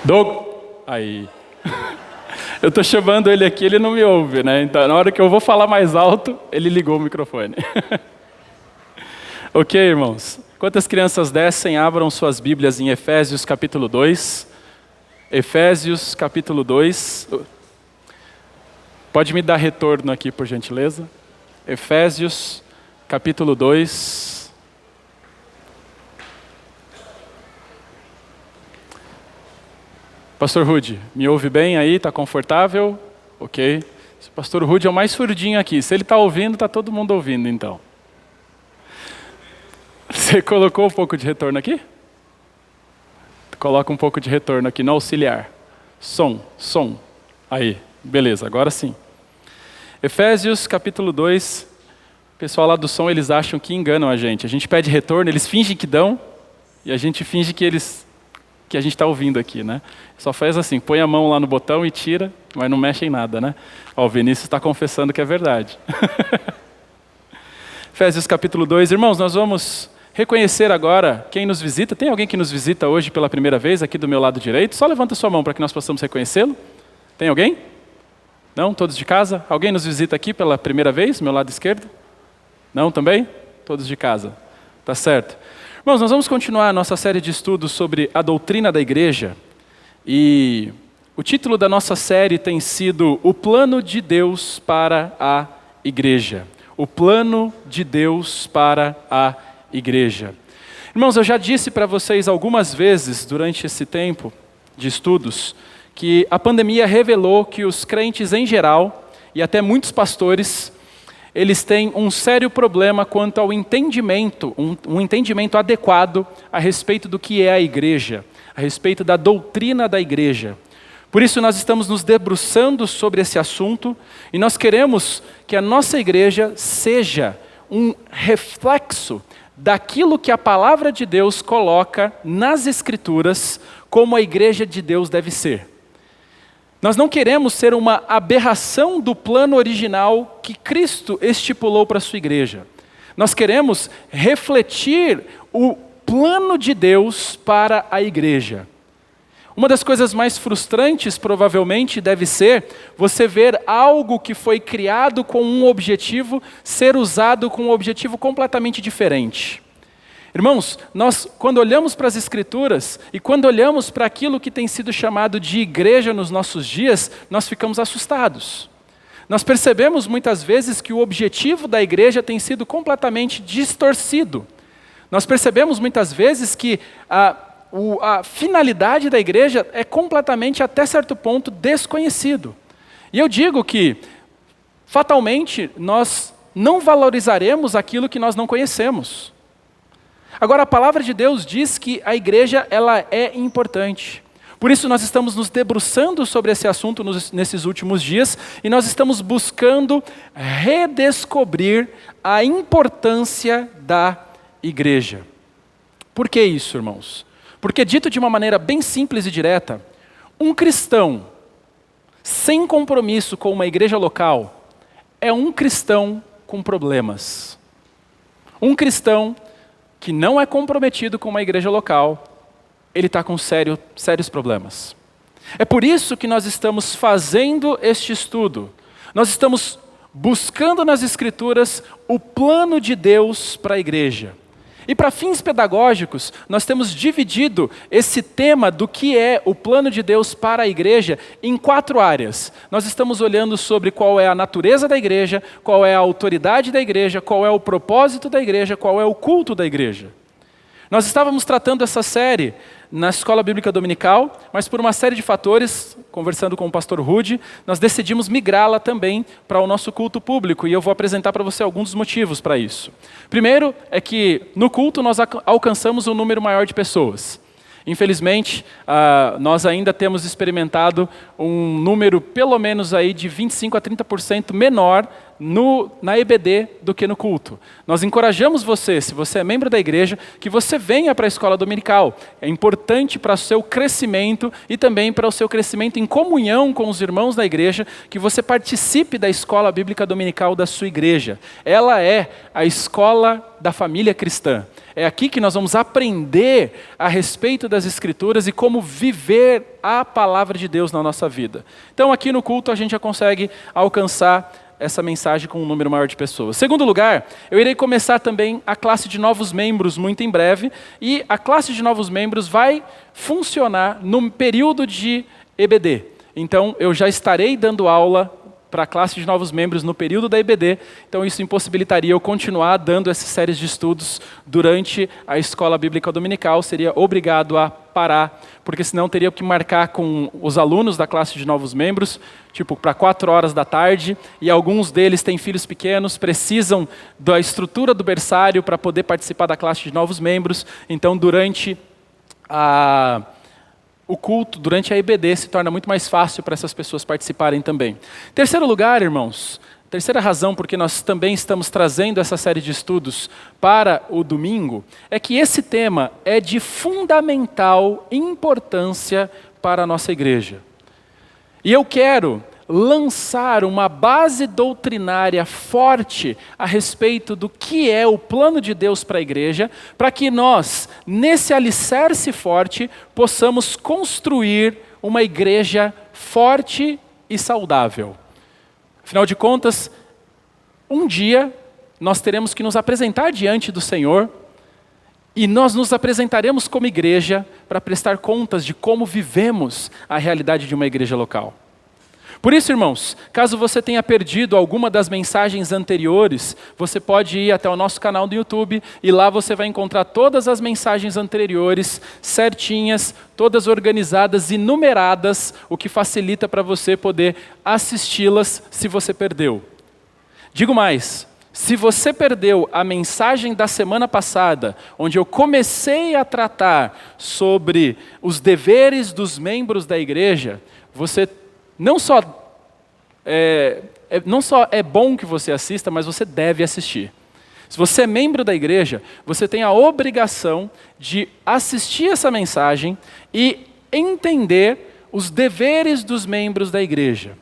Doug! Aí. Eu estou chamando ele aqui, ele não me ouve, né? Então, na hora que eu vou falar mais alto, ele ligou o microfone. Ok, irmãos? Enquanto as crianças descem, abram suas Bíblias em Efésios capítulo 2. Efésios capítulo 2. Pode me dar retorno aqui, por gentileza? Efésios capítulo 2. Pastor Rudy, me ouve bem aí? Está confortável? Ok. O pastor Rudy é o mais surdinho aqui. Se ele está ouvindo, está todo mundo ouvindo então. Você colocou um pouco de retorno aqui? Coloca um pouco de retorno aqui no auxiliar. Som. Aí, beleza, agora sim. Efésios capítulo 2. O pessoal lá do som, eles acham que enganam a gente. A gente pede retorno, eles fingem que dão, e a gente finge que a gente está ouvindo aqui, né? Só faz assim, põe a mão lá no botão e tira, mas não mexe em nada, né? Ó, o Vinícius está confessando que é verdade. Efésios capítulo 2. Irmãos, nós vamos reconhecer agora quem nos visita. Tem alguém que nos visita hoje pela primeira vez aqui do meu lado direito? Só levanta sua mão para que nós possamos reconhecê-lo. Tem alguém? Não? Todos de casa? Alguém nos visita aqui pela primeira vez, do meu lado esquerdo? Não também? Todos de casa. Tá certo. Irmãos, nós vamos continuar a nossa série de estudos sobre a doutrina da igreja. E o título da nossa série tem sido O Plano de Deus para a Igreja. O Plano de Deus para a Igreja. Irmãos, eu já disse para vocês algumas vezes durante esse tempo de estudos que a pandemia revelou que os crentes em geral, e até muitos pastores, eles têm um sério problema quanto ao entendimento, um entendimento adequado a respeito do que é a igreja, a respeito da doutrina da igreja. Por isso nós estamos nos debruçando sobre esse assunto e nós queremos que a nossa igreja seja um reflexo daquilo que a palavra de Deus coloca nas Escrituras como a igreja de Deus deve ser. Nós não queremos ser uma aberração do plano original que Cristo estipulou para a sua igreja. Nós queremos refletir o plano de Deus para a igreja. Uma das coisas mais frustrantes, provavelmente, deve ser você ver algo que foi criado com um objetivo ser usado com um objetivo completamente diferente. Irmãos, nós quando olhamos para as Escrituras e quando olhamos para aquilo que tem sido chamado de igreja nos nossos dias, nós ficamos assustados. Nós percebemos muitas vezes que o objetivo da igreja tem sido completamente distorcido. Nós percebemos muitas vezes que a finalidade da igreja é completamente, até certo ponto, desconhecido. E eu digo que, fatalmente, nós não valorizaremos aquilo que nós não conhecemos. Agora, a palavra de Deus diz que a igreja ela é importante. Por isso nós estamos nos debruçando sobre esse assunto nesses últimos dias e nós estamos buscando redescobrir a importância da igreja. Por que isso, irmãos? Porque, dito de uma maneira bem simples e direta, um cristão sem compromisso com uma igreja local é um cristão com problemas. Um cristão que não é comprometido com uma igreja local, ele está com sérios problemas. É por isso que nós estamos fazendo este estudo. Nós estamos buscando nas Escrituras o plano de Deus para a igreja. E para fins pedagógicos, nós temos dividido esse tema do que é o plano de Deus para a igreja em 4 áreas. Nós estamos olhando sobre qual é a natureza da igreja, qual é a autoridade da igreja, qual é o propósito da igreja, qual é o culto da igreja. Nós estávamos tratando essa série na Escola Bíblica Dominical, mas por uma série de fatores, conversando com o pastor Rudy, nós decidimos migrá-la também para o nosso culto público, e eu vou apresentar para você alguns dos motivos para isso. Primeiro é que no culto nós alcançamos um número maior de pessoas. Infelizmente, nós ainda temos experimentado um número pelo menos aí de 25% a 30% menor na EBD do que no culto. Nós encorajamos você, se você é membro da igreja, que você venha para a escola dominical. É importante para o seu crescimento e também para o seu crescimento em comunhão com os irmãos da igreja, que você participe da escola bíblica dominical da sua igreja. Ela é a escola da família cristã. É aqui que nós vamos aprender a respeito das Escrituras e como viver a palavra de Deus na nossa vida. Então aqui no culto a gente já consegue alcançar essa mensagem com um número maior de pessoas. Segundo lugar, eu irei começar também a classe de novos membros muito em breve, e a classe de novos membros vai funcionar no período de EBD. Então, eu já estarei dando aula para a classe de novos membros no período da EBD, então isso impossibilitaria eu continuar dando essas séries de estudos durante a escola bíblica dominical, seria obrigado a parar, porque senão teria que marcar com os alunos da classe de novos membros, tipo para 4 horas da tarde, e alguns deles têm filhos pequenos, precisam da estrutura do berçário para poder participar da classe de novos membros, então durante o culto, durante a EBD, se torna muito mais fácil para essas pessoas participarem também. Terceiro lugar, irmãos, terceira razão porque nós também estamos trazendo essa série de estudos para o domingo, é que esse tema é de fundamental importância para a nossa igreja. E eu quero lançar uma base doutrinária forte a respeito do que é o plano de Deus para a igreja, para que nós, nesse alicerce forte, possamos construir uma igreja forte e saudável. Afinal de contas, um dia nós teremos que nos apresentar diante do Senhor e nós nos apresentaremos como igreja para prestar contas de como vivemos a realidade de uma igreja local. Por isso, irmãos, caso você tenha perdido alguma das mensagens anteriores, você pode ir até o nosso canal do YouTube e lá você vai encontrar todas as mensagens anteriores, certinhas, todas organizadas e numeradas, o que facilita para você poder assisti-las se você perdeu. Digo mais, se você perdeu a mensagem da semana passada, onde eu comecei a tratar sobre os deveres dos membros da igreja, você não só é bom que você assista, mas você deve assistir. Se você é membro da igreja, você tem a obrigação de assistir essa mensagem e entender os deveres dos membros da igreja.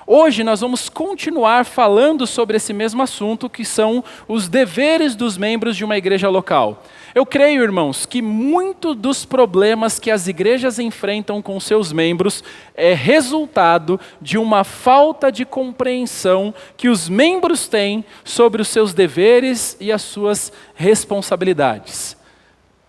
Hoje nós vamos continuar falando sobre esse mesmo assunto, que são os deveres dos membros de uma igreja local. Eu creio, irmãos, que muito dos problemas que as igrejas enfrentam com seus membros é resultado de uma falta de compreensão que os membros têm sobre os seus deveres e as suas responsabilidades.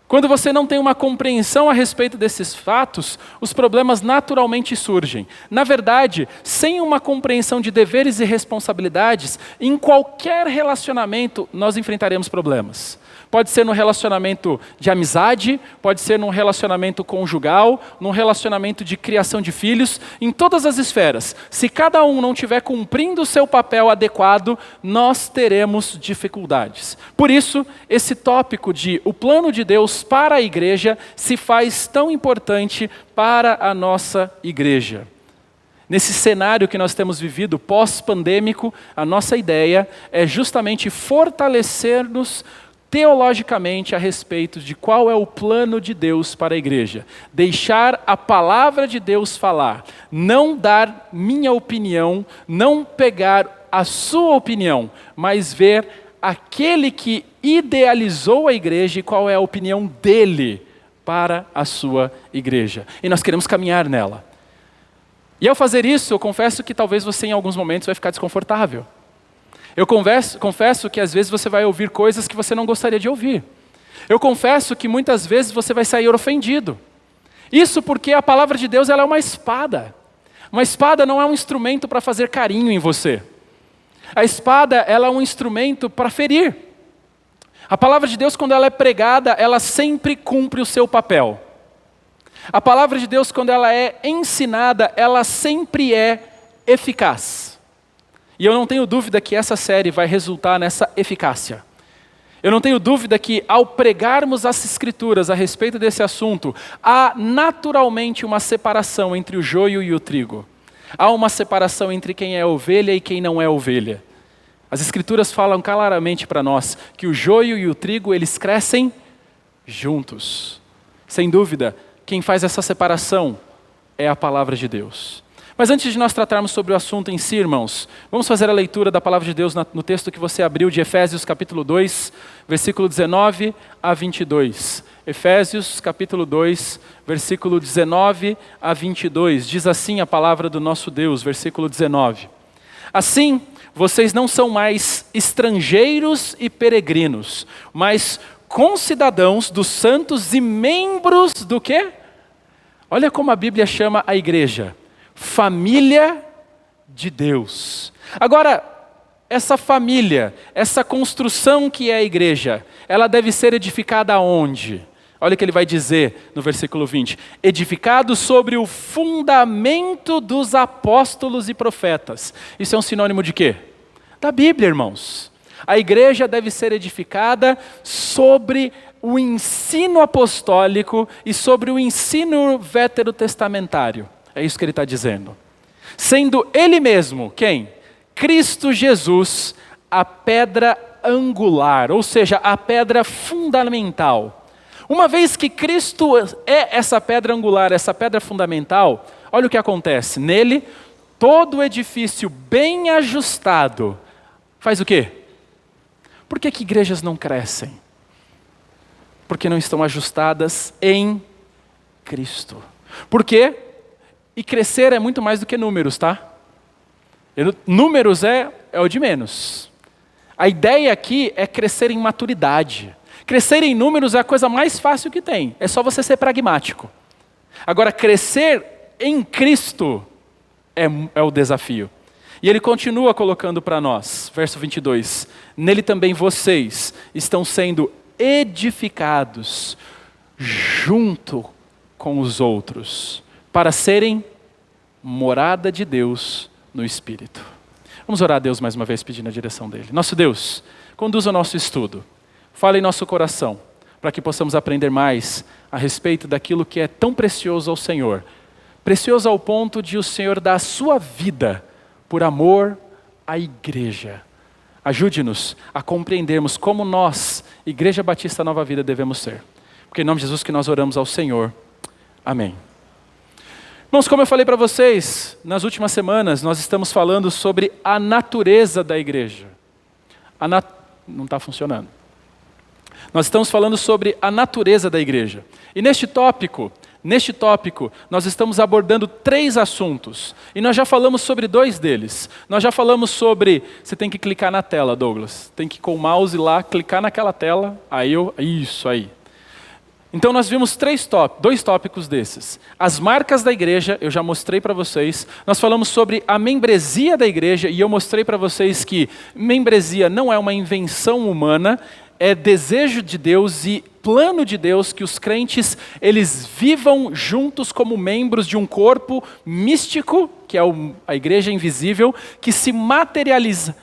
Quando você não tem uma compreensão a respeito desses fatos, os problemas naturalmente surgem. Na verdade, sem uma compreensão de deveres e responsabilidades, em qualquer relacionamento nós enfrentaremos problemas. Pode ser no relacionamento de amizade, pode ser num relacionamento conjugal, num relacionamento de criação de filhos, em todas as esferas. Se cada um não estiver cumprindo o seu papel adequado, nós teremos dificuldades. Por isso, esse tópico de o plano de Deus para a igreja se faz tão importante para a nossa igreja. Nesse cenário que nós temos vivido pós-pandêmico, a nossa ideia é justamente fortalecer-nos teologicamente a respeito de qual é o plano de Deus para a igreja. Deixar a palavra de Deus falar. Não dar minha opinião, não pegar a sua opinião, mas ver aquele que idealizou a igreja e qual é a opinião dele para a sua igreja. E nós queremos caminhar nela. E ao fazer isso, eu confesso que talvez você em alguns momentos vai ficar desconfortável. Eu confesso que às vezes você vai ouvir coisas que você não gostaria de ouvir. Eu confesso que muitas vezes você vai sair ofendido. Isso porque a palavra de Deus ela é uma espada. Uma espada não é um instrumento para fazer carinho em você. A espada ela é um instrumento para ferir. A palavra de Deus, quando ela é pregada, ela sempre cumpre o seu papel. A palavra de Deus, quando ela é ensinada, ela sempre é eficaz. E eu não tenho dúvida que essa série vai resultar nessa eficácia. Eu não tenho dúvida que ao pregarmos as Escrituras a respeito desse assunto, há naturalmente uma separação entre o joio e o trigo. Há uma separação entre quem é ovelha e quem não é ovelha. As Escrituras falam claramente para nós que o joio e o trigo, eles crescem juntos. Sem dúvida, quem faz essa separação é a palavra de Deus. Mas antes de nós tratarmos sobre o assunto em si, irmãos, vamos fazer a leitura da palavra de Deus no texto que você abriu de Efésios capítulo 2, versículo 19 a 22. Efésios capítulo 2, versículo 19 a 22. Diz assim a palavra do nosso Deus, versículo 19. Assim, vocês não são mais estrangeiros e peregrinos, mas concidadãos dos santos e membros do quê? Olha como a Bíblia chama a igreja. Família de Deus. Agora, essa família, essa construção que é a igreja, ela deve ser edificada aonde? Olha o que ele vai dizer no versículo 20. Edificado sobre o fundamento dos apóstolos e profetas. Isso é um sinônimo de quê? Da Bíblia, irmãos. A igreja deve ser edificada sobre o ensino apostólico e sobre o ensino veterotestamentário. É isso que ele está dizendo. Sendo ele mesmo, quem? Cristo Jesus, a pedra angular, ou seja, a pedra fundamental. Uma vez que Cristo é essa pedra angular, essa pedra fundamental, olha o que acontece. Nele, todo o edifício bem ajustado faz o quê? Por que igrejas não crescem? Porque não estão ajustadas em Cristo. Por quê? E crescer é muito mais do que números, tá? Números é o de menos. A ideia aqui é crescer em maturidade. Crescer em números é a coisa mais fácil que tem. É só você ser pragmático. Agora, crescer em Cristo é o desafio. E ele continua colocando para nós, verso 22. Nele também vocês estão sendo edificados junto com os outros, para serem morada de Deus no Espírito. Vamos orar a Deus mais uma vez, pedindo a direção dele. Nosso Deus, conduza o nosso estudo. Fala em nosso coração, para que possamos aprender mais a respeito daquilo que é tão precioso ao Senhor. Precioso ao ponto de o Senhor dar a sua vida por amor à igreja. Ajude-nos a compreendermos como nós, Igreja Batista Nova Vida, devemos ser. Porque em nome de Jesus que nós oramos ao Senhor. Amém. Irmãos, como eu falei para vocês, nas últimas semanas, nós estamos falando sobre a natureza da igreja. Não está funcionando. Nós estamos falando sobre a natureza da igreja. E neste tópico, nós estamos abordando 3 assuntos. E nós já falamos sobre 2 deles. Nós já falamos sobre... Você tem que clicar na tela, Douglas. Tem que ir com o mouse lá, clicar naquela tela. Isso aí. Então nós vimos 2 tópicos desses. As marcas da igreja, eu já mostrei para vocês. Nós falamos sobre a membresia da igreja e eu mostrei para vocês que membresia não é uma invenção humana, é desejo de Deus e plano de Deus que os crentes eles vivam juntos como membros de um corpo místico, que é a igreja invisível, que se materializa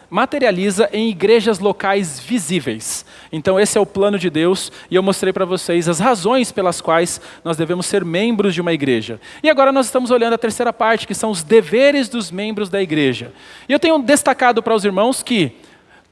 em igrejas locais visíveis. Então esse é o plano de Deus e eu mostrei para vocês as razões pelas quais nós devemos ser membros de uma igreja. E agora nós estamos olhando a terceira parte, que são os deveres dos membros da igreja. E eu tenho destacado para os irmãos que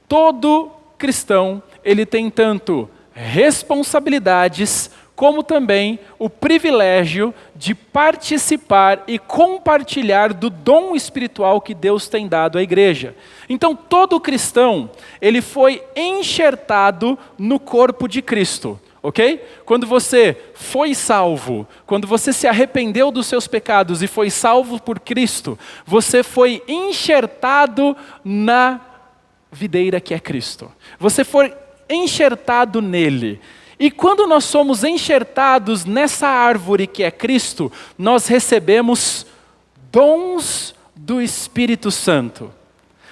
todo cristão, ele tem tanto responsabilidades, como também o privilégio de participar e compartilhar do dom espiritual que Deus tem dado à igreja. Então, todo cristão, ele foi enxertado no corpo de Cristo, ok? Quando você foi salvo, quando você se arrependeu dos seus pecados e foi salvo por Cristo, você foi enxertado na videira que é Cristo. Você foi enxertado nele. E quando nós somos enxertados nessa árvore que é Cristo, nós recebemos dons do Espírito Santo.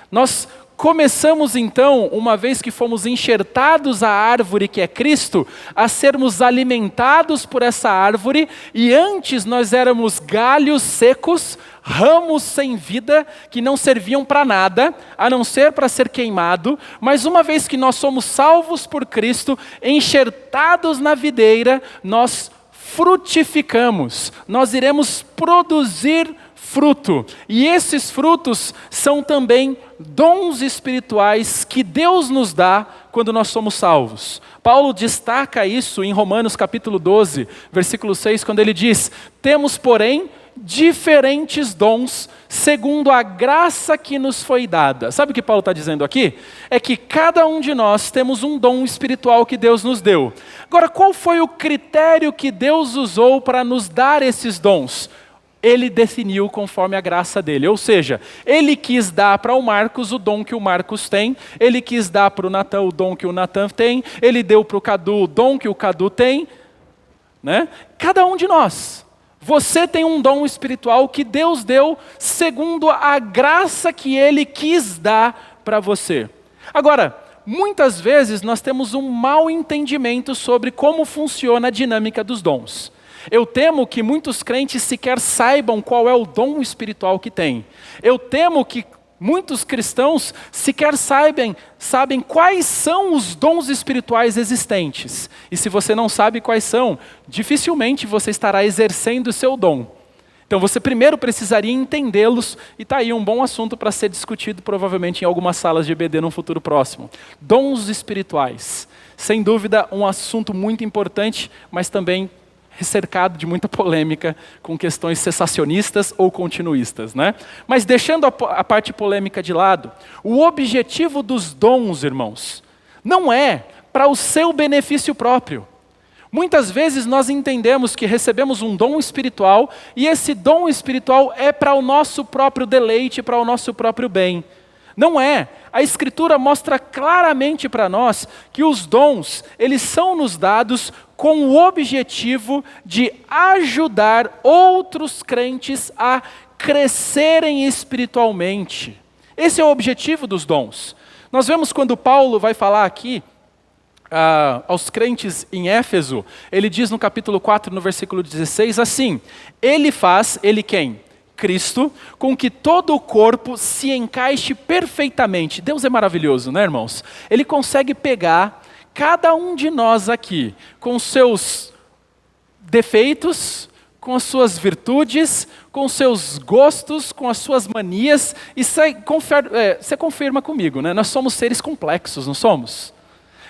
Nós começamos então, uma vez que fomos enxertados à árvore que é Cristo, a sermos alimentados por essa árvore, e antes nós éramos galhos secos, ramos sem vida, que não serviam para nada, a não ser para ser queimado, mas uma vez que nós somos salvos por Cristo, enxertados na videira, nós frutificamos, nós iremos produzir fruto. E esses frutos são também dons espirituais que Deus nos dá quando nós somos salvos. Paulo destaca isso em Romanos capítulo 12, versículo 6, quando ele diz: temos, porém, diferentes dons, segundo a graça que nos foi dada. Sabe o que Paulo está dizendo aqui? É que cada um de nós temos um dom espiritual que Deus nos deu. Agora, qual foi o critério que Deus usou para nos dar esses dons? Ele definiu conforme a graça dele, ou seja, ele quis dar para o Marcos o dom que o Marcos tem, ele quis dar para o Natan o dom que o Natan tem, ele deu para o Cadu o dom que o Cadu tem, né? Cada um de nós. Você tem um dom espiritual que Deus deu segundo a graça que Ele quis dar para você. Agora, muitas vezes nós temos um mau entendimento sobre como funciona a dinâmica dos dons. Eu temo que muitos crentes sequer saibam qual é o dom espiritual que têm. Eu temo que muitos cristãos sequer sabem quais são os dons espirituais existentes. E se você não sabe quais são, dificilmente você estará exercendo o seu dom. Então você primeiro precisaria entendê-los, e está aí um bom assunto para ser discutido provavelmente em algumas salas de EBD no futuro próximo. Dons espirituais. Sem dúvida um assunto muito importante, mas também cercado de muita polêmica com questões cessacionistas ou continuistas, né? Mas deixando a parte polêmica de lado, o objetivo dos dons, irmãos, não é para o seu benefício próprio. Muitas vezes nós entendemos que recebemos um dom espiritual e esse dom espiritual é para o nosso próprio deleite, para o nosso próprio bem. Não é. A Escritura mostra claramente para nós que os dons, eles são nos dados com o objetivo de ajudar outros crentes a crescerem espiritualmente. Esse é o objetivo dos dons. Nós vemos quando Paulo vai falar aqui aos crentes em Éfeso, ele diz no capítulo 4, no versículo 16, assim: ele quem? Cristo, com que todo o corpo se encaixe perfeitamente. Deus é maravilhoso, né, irmãos? Ele consegue pegar cada um de nós aqui, com seus defeitos, com as suas virtudes, com os seus gostos, com as suas manias, e você confirma comigo, né? Nós somos seres complexos, não somos?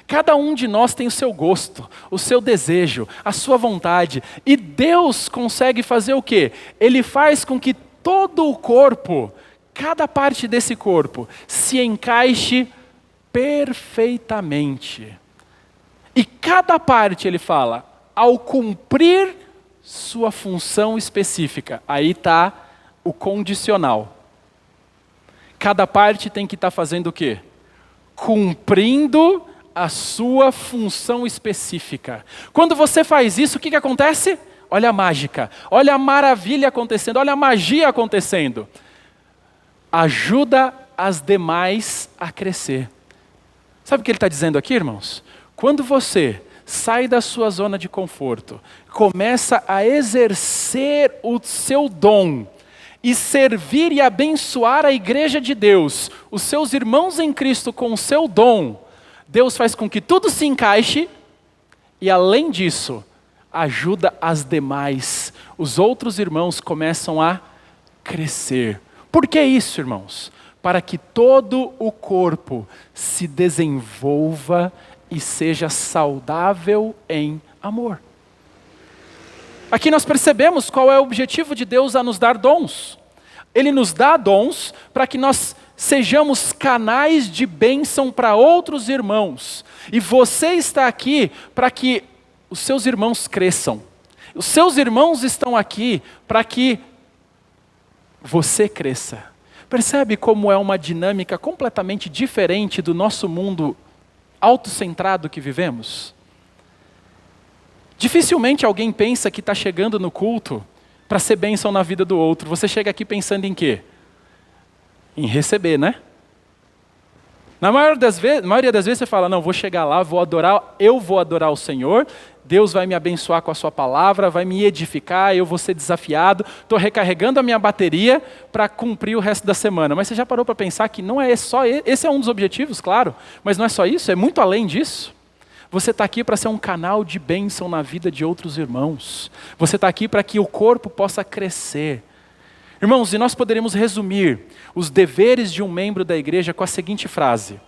Cada um de nós tem o seu gosto, o seu desejo, a sua vontade. E Deus consegue fazer o quê? Ele faz com que todo o corpo, cada parte desse corpo, se encaixe perfeitamente. E cada parte, ele fala, ao cumprir sua função específica. Aí está o condicional. Cada parte tem que estar fazendo o quê? Cumprindo a sua função específica. Quando você faz isso, o que acontece? Olha a mágica, olha a maravilha acontecendo, olha a magia acontecendo. Ajuda as demais a crescer. Sabe o que ele está dizendo aqui, irmãos? Quando você sai da sua zona de conforto, começa a exercer o seu dom, e servir e abençoar a igreja de Deus, os seus irmãos em Cristo com o seu dom, Deus faz com que tudo se encaixe e, além disso, ajuda as demais. Os outros irmãos começam a crescer. Por que isso, irmãos? Para que todo o corpo se desenvolva e seja saudável em amor. Aqui nós percebemos qual é o objetivo de Deus a nos dar dons. Ele nos dá dons para que nós sejamos canais de bênção para outros irmãos. E você está aqui para que os seus irmãos cresçam. Os seus irmãos estão aqui para que você cresça. Percebe como é uma dinâmica completamente diferente do nosso mundo autocentrado que vivemos? Dificilmente alguém pensa que está chegando no culto para ser bênção na vida do outro. Você chega aqui pensando em quê? Em receber, né? Na maioria das vezes você fala, não, vou chegar lá, eu vou adorar o Senhor, Deus vai me abençoar com a sua palavra, vai me edificar, eu vou ser desafiado, estou recarregando a minha bateria para cumprir o resto da semana. Mas você já parou para pensar que não é só esse é um dos objetivos, claro, mas não é só isso, é muito além disso. Você está aqui para ser um canal de bênção na vida de outros irmãos. Você está aqui para que o corpo possa crescer. Irmãos, e nós poderíamos resumir os deveres de um membro da igreja com a seguinte frase: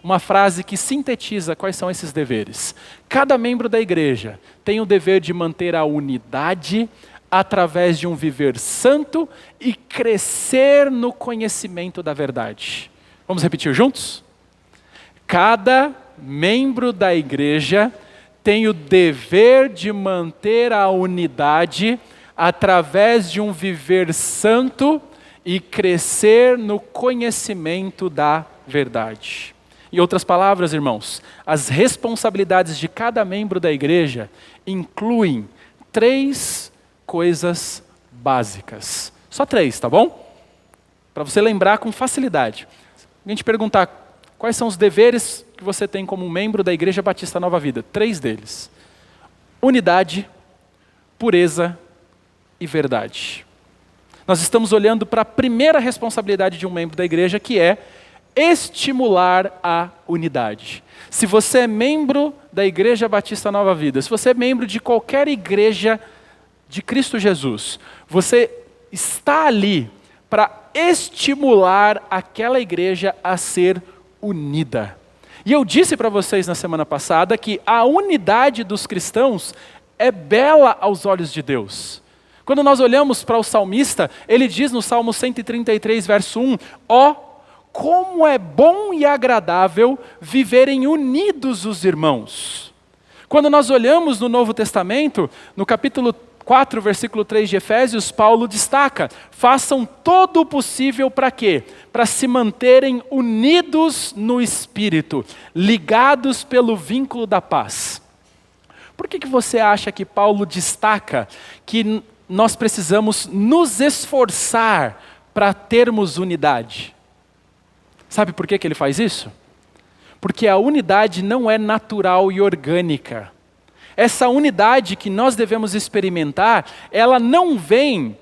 uma frase que sintetiza quais são esses deveres. Cada membro da igreja tem o dever de manter a unidade através de um viver santo e crescer no conhecimento da verdade. Vamos repetir juntos? Cada membro da igreja tem o dever de manter a unidade através de um viver santo e crescer no conhecimento da verdade. Em outras palavras, irmãos, as responsabilidades de cada membro da igreja incluem 3 coisas básicas. Só 3, tá bom? Para você lembrar com facilidade. A gente perguntar quais são os deveres que você tem como membro da Igreja Batista Nova Vida. 3 deles. Unidade, pureza e verdade. Nós estamos olhando para a primeira responsabilidade de um membro da igreja, que é estimular a unidade. Se você é membro da Igreja Batista Nova Vida, se você é membro de qualquer igreja de Cristo Jesus, você está ali para estimular aquela igreja a ser unida. E eu disse para vocês na semana passada que a unidade dos cristãos é bela aos olhos de Deus. Quando nós olhamos para o salmista, ele diz no Salmo 133, verso 1, ó, como é bom e agradável viverem unidos os irmãos. Quando nós olhamos no Novo Testamento, no capítulo 4, versículo 3 de Efésios, Paulo destaca, façam todo o possível para quê? Para se manterem unidos no Espírito, ligados pelo vínculo da paz. Por que você acha que Paulo destaca que nós precisamos nos esforçar para termos unidade? Sabe por que ele faz isso? Porque a unidade não é natural e orgânica. Essa unidade que nós devemos experimentar, ela não vem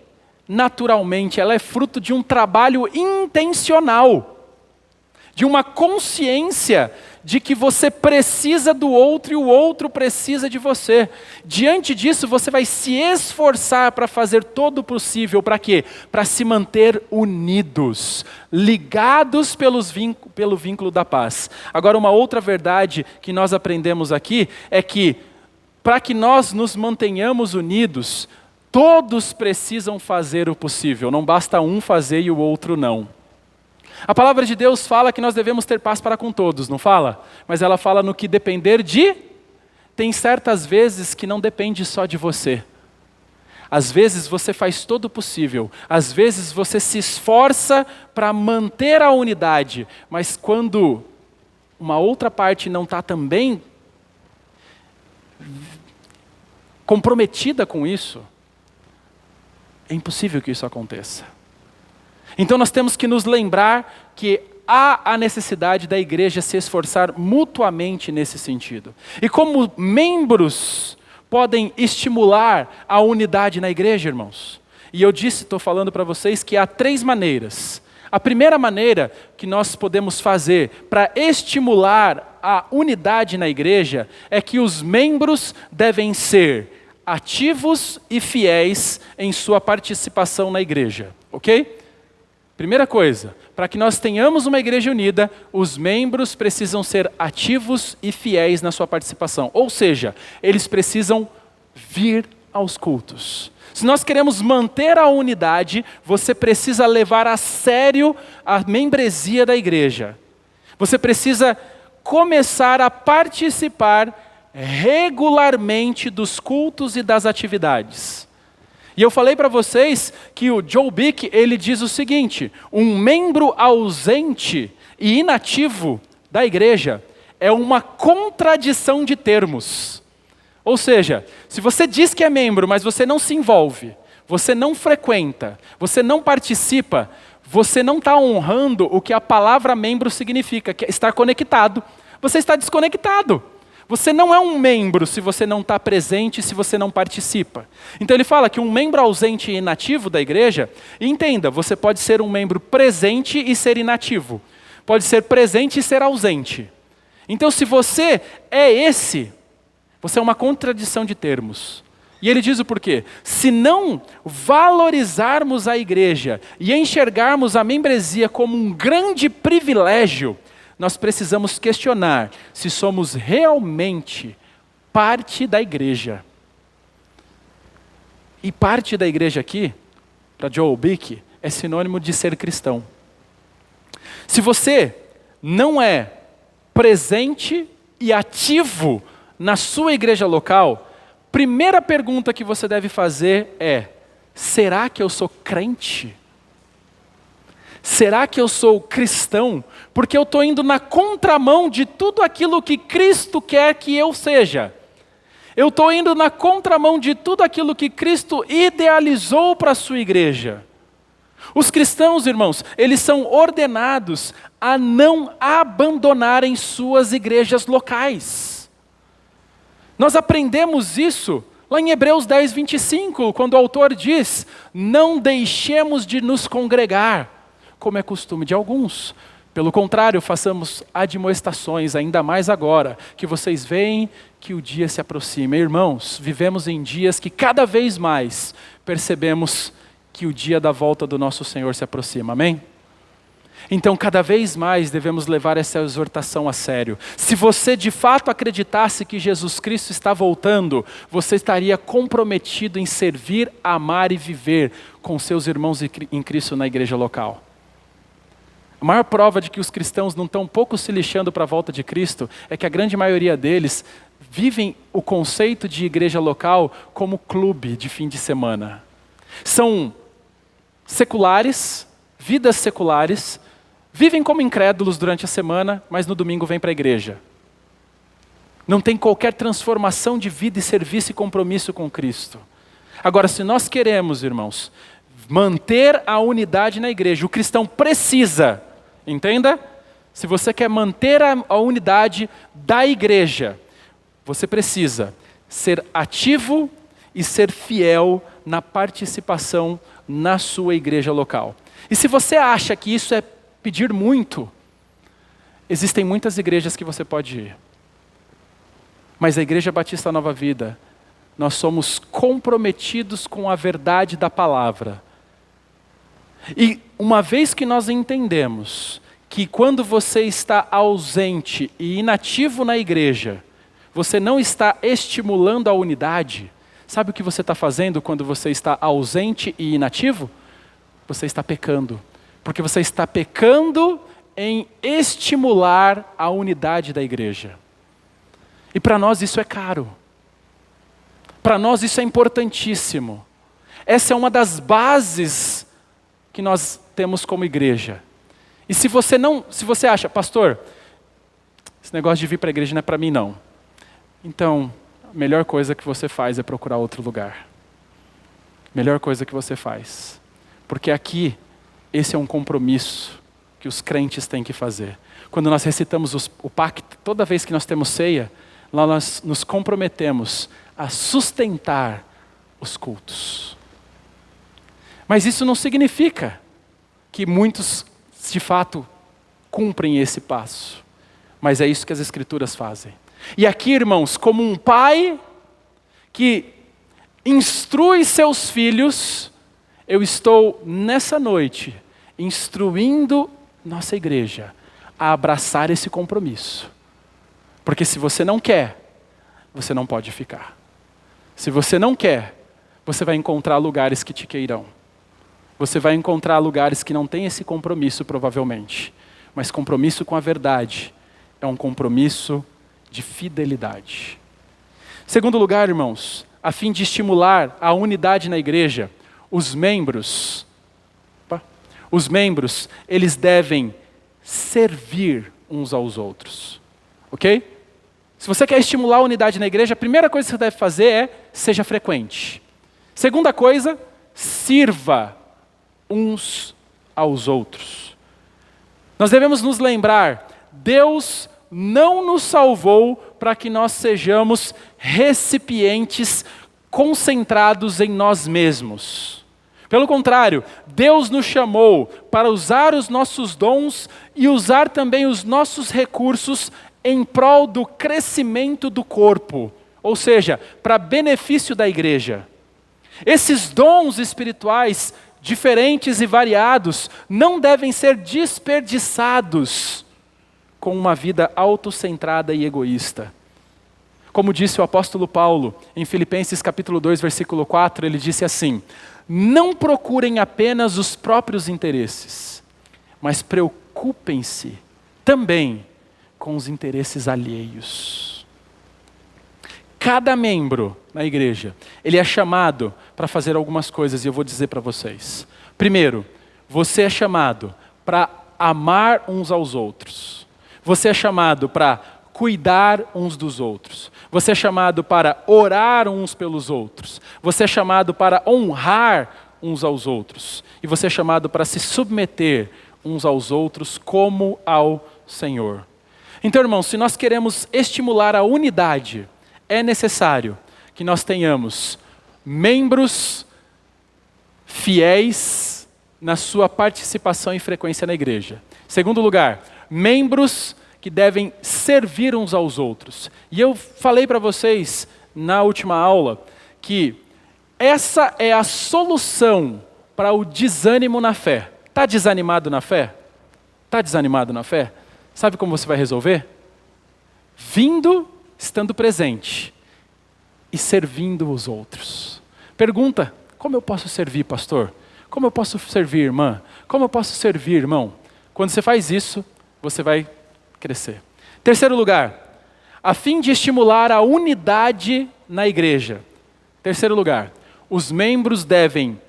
naturalmente, ela é fruto de um trabalho intencional, de uma consciência de que você precisa do outro e o outro precisa de você. Diante disso, você vai se esforçar para fazer todo o possível. Para quê? Para se manter unidos, ligados pelo vínculo da paz. Agora, uma outra verdade que nós aprendemos aqui é que, para que nós nos mantenhamos unidos, todos precisam fazer o possível. Não basta um fazer e o outro não. A palavra de Deus fala que nós devemos ter paz para com todos, não fala? Mas ela fala no que depender de... Tem certas vezes que não depende só de você. Às vezes você faz todo o possível. Às vezes você se esforça para manter a unidade. Mas quando uma outra parte não está também comprometida com isso, é impossível que isso aconteça. Então nós temos que nos lembrar que há a necessidade da igreja se esforçar mutuamente nesse sentido. E como membros podem estimular a unidade na igreja, irmãos? E eu estou falando para vocês que há 3 maneiras. A primeira maneira que nós podemos fazer para estimular a unidade na igreja é que os membros devem ser ativos e fiéis em sua participação na igreja, ok? Primeira coisa, para que nós tenhamos uma igreja unida, os membros precisam ser ativos e fiéis na sua participação. Ou seja, eles precisam vir aos cultos. Se nós queremos manter a unidade, você precisa levar a sério a membresia da igreja. Você precisa começar a participar regularmente dos cultos e das atividades. E eu falei para vocês que o Joe Bick, ele diz o seguinte, um membro ausente e inativo da igreja é uma contradição de termos. Ou seja, se você diz que é membro, mas você não se envolve, você não frequenta, você não participa, você não está honrando o que a palavra membro significa, que é estar conectado. Você está desconectado. Você não é um membro se você não está presente, se você não participa. Então ele fala que um membro ausente e inativo da igreja, e entenda, você pode ser um membro presente e ser inativo. Pode ser presente e ser ausente. Então se você é esse, você é uma contradição de termos. E ele diz o porquê. Se não valorizarmos a igreja e enxergarmos a membresia como um grande privilégio, nós precisamos questionar se somos realmente parte da igreja. E parte da igreja aqui, para Joel Bick, é sinônimo de ser cristão. Se você não é presente e ativo na sua igreja local, primeira pergunta que você deve fazer é: será que eu sou crente? Será que eu sou cristão? Porque eu estou indo na contramão de tudo aquilo que Cristo quer que eu seja. Eu estou indo na contramão de tudo aquilo que Cristo idealizou para a sua igreja. Os cristãos, irmãos, eles são ordenados a não abandonarem suas igrejas locais. Nós aprendemos isso lá em Hebreus 10, 25, quando o autor diz: não deixemos de nos congregar, como é costume de alguns. Pelo contrário, façamos admoestações, ainda mais agora, que vocês veem que o dia se aproxima. Irmãos, vivemos em dias que cada vez mais percebemos que o dia da volta do nosso Senhor se aproxima, amém? Então, cada vez mais devemos levar essa exortação a sério. Se você de fato acreditasse que Jesus Cristo está voltando, você estaria comprometido em servir, amar e viver com seus irmãos em Cristo na igreja local. A maior prova de que os cristãos não estão pouco se lixando para a volta de Cristo é que a grande maioria deles vivem o conceito de igreja local como clube de fim de semana. São seculares, vidas seculares, vivem como incrédulos durante a semana, mas no domingo vêm para a igreja. Não tem qualquer transformação de vida e serviço e compromisso com Cristo. Agora, se nós queremos, irmãos, manter a unidade na igreja, o cristão precisa, entenda? Se você quer manter a unidade da igreja, você precisa ser ativo e ser fiel na participação na sua igreja local. E se você acha que isso é pedir muito, existem muitas igrejas que você pode ir. Mas a Igreja Batista Nova Vida, nós somos comprometidos com a verdade da palavra. E uma vez que nós entendemos que quando você está ausente e inativo na igreja, você não está estimulando a unidade, sabe o que você está fazendo quando você está ausente e inativo? Você está pecando. Porque você está pecando em estimular a unidade da igreja. E para nós isso é caro. Para nós isso é importantíssimo. Essa é uma das bases que nós temos como igreja. E se você acha, pastor, esse negócio de vir para a igreja não é para mim não. Então, a melhor coisa que você faz é procurar outro lugar. Melhor coisa que você faz. Porque aqui, esse é um compromisso que os crentes têm que fazer. Quando nós recitamos o pacto, toda vez que nós temos ceia, lá nós nos comprometemos a sustentar os cultos. Mas isso não significa que muitos, de fato, cumprem esse passo. Mas é isso que as Escrituras fazem. E aqui, irmãos, como um pai que instrui seus filhos, eu estou, nessa noite, instruindo nossa igreja a abraçar esse compromisso. Porque se você não quer, você não pode ficar. Se você não quer, você vai encontrar lugares que te queirão. Você vai encontrar lugares que não têm esse compromisso, provavelmente. Mas compromisso com a verdade é um compromisso de fidelidade. Segundo lugar, irmãos, a fim de estimular a unidade na igreja, os membros, eles devem servir uns aos outros. Ok? Se você quer estimular a unidade na igreja, a primeira coisa que você deve fazer é seja frequente. Segunda coisa, sirva uns aos outros. Nós devemos nos lembrar, Deus não nos salvou para que nós sejamos recipientes concentrados em nós mesmos. Pelo contrário, Deus nos chamou para usar os nossos dons e usar também os nossos recursos em prol do crescimento do corpo, ou seja, para benefício da igreja. Esses dons espirituais diferentes e variados não devem ser desperdiçados com uma vida autocentrada e egoísta. Como disse o apóstolo Paulo, em Filipenses capítulo 2, versículo 4, ele disse assim: não procurem apenas os próprios interesses, mas preocupem-se também com os interesses alheios. Cada membro na igreja, ele é chamado para fazer algumas coisas e eu vou dizer para vocês. Primeiro, você é chamado para amar uns aos outros. Você é chamado para cuidar uns dos outros. Você é chamado para orar uns pelos outros. Você é chamado para honrar uns aos outros. E você é chamado para se submeter uns aos outros como ao Senhor. Então, irmãos, se nós queremos estimular a unidade, é necessário que nós tenhamos membros fiéis na sua participação e frequência na igreja. Segundo lugar, membros que devem servir uns aos outros. E eu falei para vocês na última aula que essa é a solução para o desânimo na fé. Está desanimado na fé? Está desanimado na fé? Sabe como você vai resolver? Vindo, estando presente e servindo os outros. Pergunta: como eu posso servir, pastor? Como eu posso servir, irmã? Como eu posso servir, irmão? Quando você faz isso, você vai crescer. Terceiro lugar, a fim de estimular a unidade na igreja. Terceiro lugar, os membros devem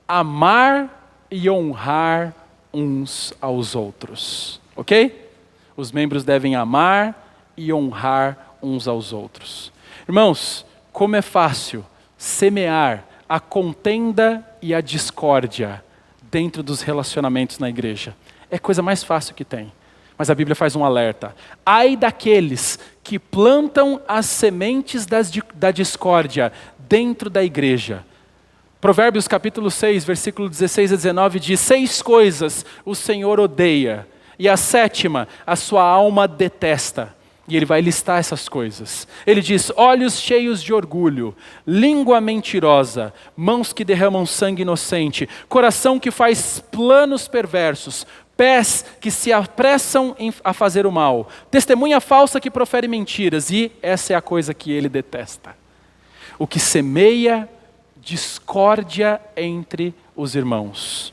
amar e honrar uns aos outros. Ok? Os membros devem amar e honrar uns aos outros. Irmãos, como é fácil semear a contenda e a discórdia dentro dos relacionamentos na igreja. É a coisa mais fácil que tem. Mas a Bíblia faz um alerta. Ai daqueles que plantam as sementes da discórdia dentro da igreja. Provérbios capítulo 6, versículo 16 a 19 diz: 6 coisas o Senhor odeia, e a 7ª a sua alma detesta. E ele vai listar essas coisas. Ele diz: olhos cheios de orgulho, língua mentirosa, mãos que derramam sangue inocente, coração que faz planos perversos, pés que se apressam a fazer o mal, testemunha falsa que profere mentiras, e essa é a coisa que ele detesta. O que semeia discórdia entre os irmãos.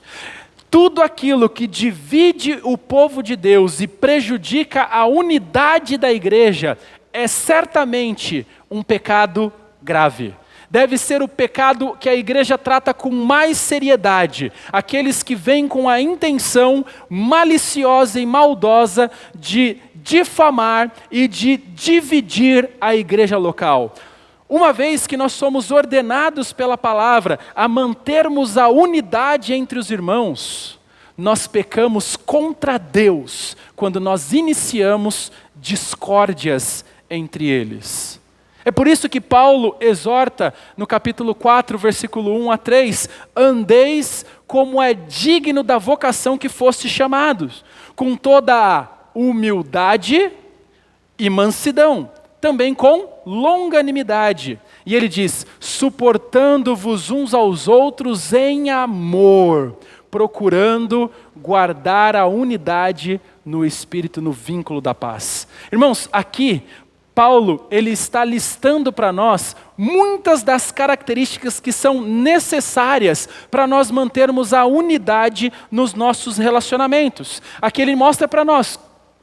Tudo aquilo que divide o povo de Deus e prejudica a unidade da igreja é certamente um pecado grave. Deve ser o pecado que a igreja trata com mais seriedade. Aqueles que vêm com a intenção maliciosa e maldosa de difamar e de dividir a igreja local. Uma vez que nós somos ordenados pela palavra a mantermos a unidade entre os irmãos, nós pecamos contra Deus quando nós iniciamos discórdias entre eles. É por isso que Paulo exorta no capítulo 4, versículo 1 a 3, andeis como é digno da vocação que foste chamados, com toda a humildade e mansidão, também com longanimidade. E ele diz, suportando-vos uns aos outros em amor, procurando guardar a unidade no Espírito, no vínculo da paz. Irmãos, aqui Paulo, ele está listando para nós muitas das características que são necessárias para nós mantermos a unidade nos nossos relacionamentos. Aqui ele mostra para nós,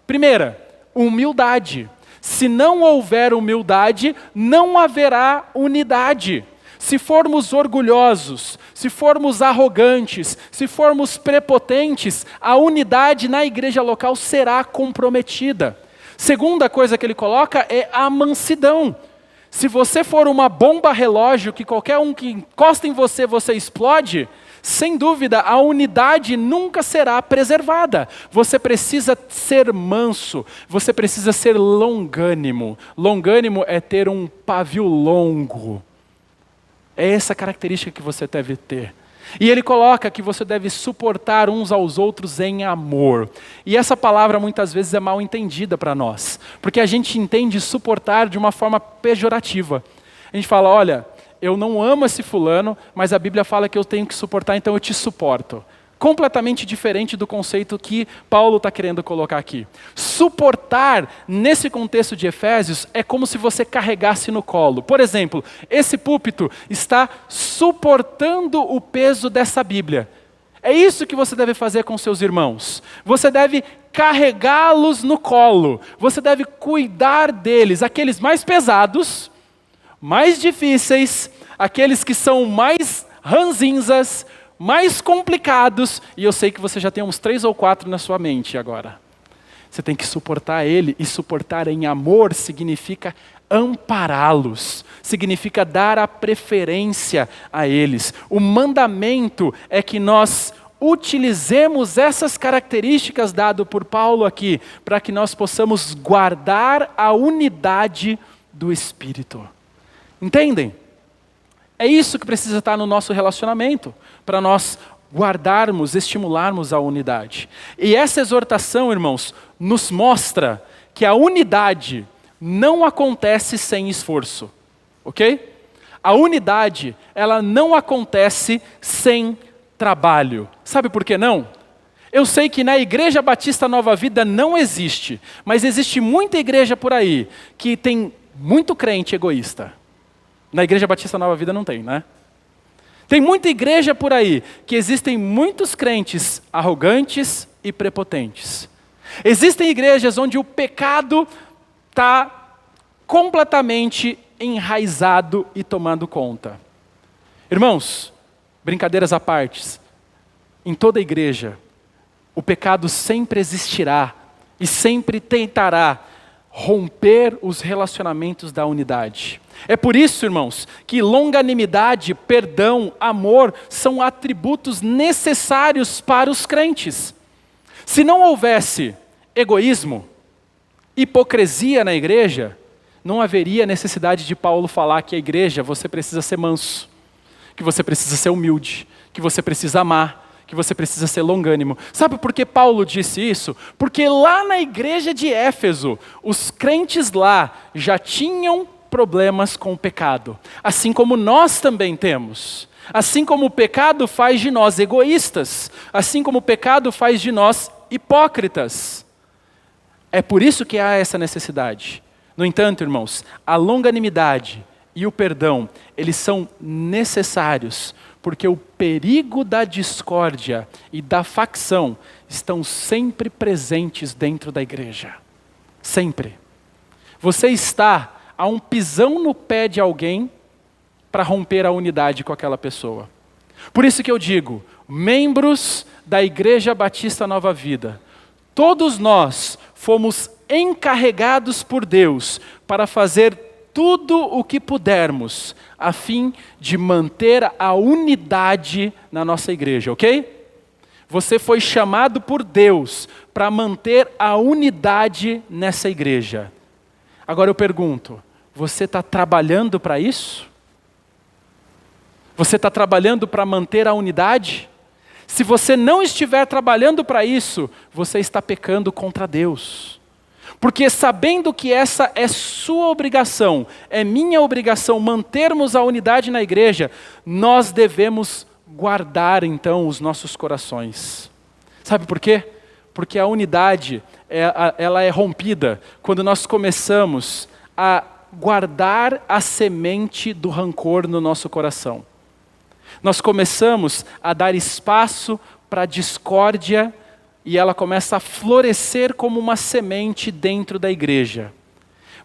primeira, humildade. Se não houver humildade, não haverá unidade. Se formos orgulhosos, se formos arrogantes, se formos prepotentes, a unidade na igreja local será comprometida. Segunda coisa que ele coloca é a mansidão. Se você for uma bomba relógio, que qualquer um que encosta em você, você explode, sem dúvida a unidade nunca será preservada. Você precisa ser manso, você precisa ser longânimo. Longânimo é ter um pavio longo. É essa característica que você deve ter. E ele coloca que você deve suportar uns aos outros em amor. E essa palavra muitas vezes é mal entendida para nós, porque a gente entende suportar de uma forma pejorativa. A gente fala, olha, eu não amo esse fulano, mas a Bíblia fala que eu tenho que suportar, então eu te suporto. completamente diferente do conceito que Paulo está querendo colocar aqui. Suportar, nesse contexto de Efésios, é como se você carregasse no colo. Por exemplo, esse púlpito está suportando o peso dessa Bíblia. É isso que você deve fazer com seus irmãos. Você deve carregá-los no colo. Você deve cuidar deles, aqueles mais pesados, mais difíceis, aqueles que são mais ranzinzas, mais complicados, e eu sei que você já tem uns 3 ou 4 na sua mente agora. Você tem que suportar ele, e suportar em amor significa ampará-los, significa dar a preferência a eles. O mandamento é que nós utilizemos essas características dadas por Paulo aqui, para que nós possamos guardar a unidade do Espírito. Entendem? É isso que precisa estar no nosso relacionamento, para nós guardarmos, estimularmos a unidade. E essa exortação, irmãos, nos mostra que a unidade não acontece sem esforço, ok? A unidade, ela não acontece sem trabalho. Sabe por que não? Eu sei que na Igreja Batista Nova Vida não existe, mas existe muita igreja por aí que tem muito crente egoísta. Na Igreja Batista Nova Vida não tem, né? Tem muita igreja por aí que existem muitos crentes arrogantes e prepotentes. Existem igrejas onde o pecado está completamente enraizado e tomando conta. Irmãos, brincadeiras à parte, em toda igreja, o pecado sempre existirá e sempre tentará romper os relacionamentos da unidade. É por isso, irmãos, que longanimidade, perdão, amor são atributos necessários para os crentes. Se não houvesse egoísmo, hipocrisia na igreja, não haveria necessidade de Paulo falar que a igreja, você precisa ser manso, que você precisa ser humilde, que você precisa amar, que você precisa ser longânimo. Sabe por que Paulo disse isso? Porque lá na igreja de Éfeso, os crentes lá já tinham problemas com o pecado. Assim como nós também temos. Assim como o pecado faz de nós egoístas. Assim como o pecado faz de nós hipócritas. É por isso que há essa necessidade. No entanto, irmãos, a longanimidade e o perdão, eles são necessários, porque o perigo da discórdia e da facção estão sempre presentes dentro da igreja. Sempre. Você está a um pisão no pé de alguém para romper a unidade com aquela pessoa. Por isso que eu digo, membros da Igreja Batista Nova Vida, todos nós fomos encarregados por Deus para fazer tudo o que pudermos, a fim de manter a unidade na nossa igreja, ok? Você foi chamado por Deus para manter a unidade nessa igreja. Agora eu pergunto, você está trabalhando para isso? Você está trabalhando para manter a unidade? Se você não estiver trabalhando para isso, você está pecando contra Deus. Porque sabendo que essa é sua obrigação, é minha obrigação mantermos a unidade na igreja, nós devemos guardar então os nossos corações. Sabe por quê? Porque a unidade, ela é rompida quando nós começamos a guardar a semente do rancor no nosso coração. Nós começamos a dar espaço para a discórdia e ela começa a florescer como uma semente dentro da igreja.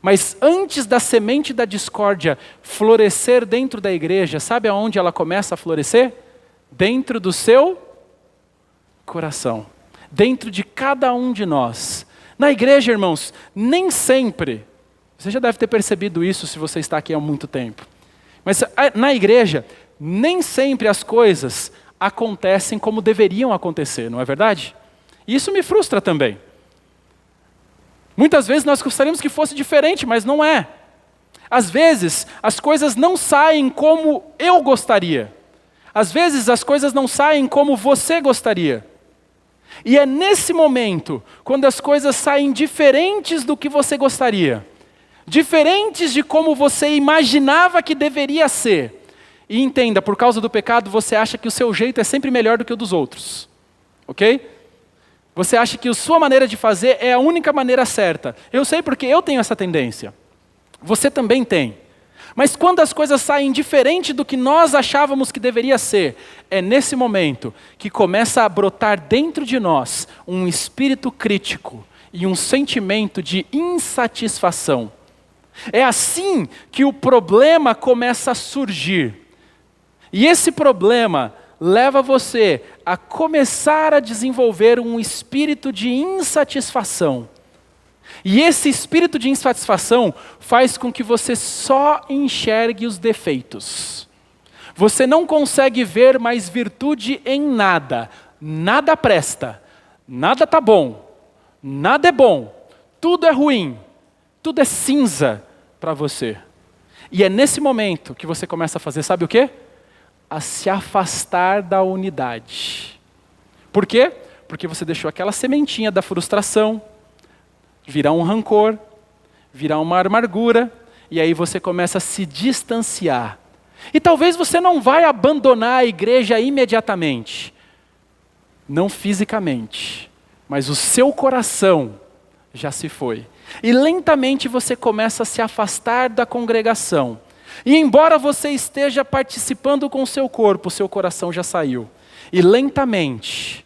Mas antes da semente da discórdia florescer dentro da igreja, sabe aonde ela começa a florescer? Dentro do seu coração. Dentro de cada um de nós. Na igreja, irmãos, nem sempre, você já deve ter percebido isso se você está aqui há muito tempo. Mas na igreja, nem sempre as coisas acontecem como deveriam acontecer, não é verdade? E isso me frustra também. Muitas vezes nós gostaríamos que fosse diferente, mas não é. Às vezes, as coisas não saem como eu gostaria. Às vezes, as coisas não saem como você gostaria. E é nesse momento, quando as coisas saem diferentes do que você gostaria, diferentes de como você imaginava que deveria ser. E entenda, por causa do pecado, você acha que o seu jeito é sempre melhor do que o dos outros. ok? Você acha que a sua maneira de fazer é a única maneira certa. Eu sei porque eu tenho essa tendência. Você também tem. Mas quando as coisas saem diferente do que nós achávamos que deveria ser, é nesse momento que começa a brotar dentro de nós um espírito crítico e um sentimento de insatisfação. É assim que o problema começa a surgir. E esse problema leva você a começar a desenvolver um espírito de insatisfação. E esse espírito de insatisfação faz com que você só enxergue os defeitos. Você não consegue ver mais virtude em nada. Nada presta. Nada está bom. Nada é bom. Tudo é ruim. Tudo é cinza para você. E é nesse momento que você começa a fazer, sabe o quê? A se afastar da unidade. Por quê? Porque você deixou aquela sementinha da frustração virar um rancor, virar uma amargura, e aí você começa a se distanciar. E talvez você não vai abandonar a igreja imediatamente, não fisicamente, mas o seu coração já se foi. E lentamente você começa a se afastar da congregação. E embora você esteja participando com o seu corpo, o seu coração já saiu. E lentamente,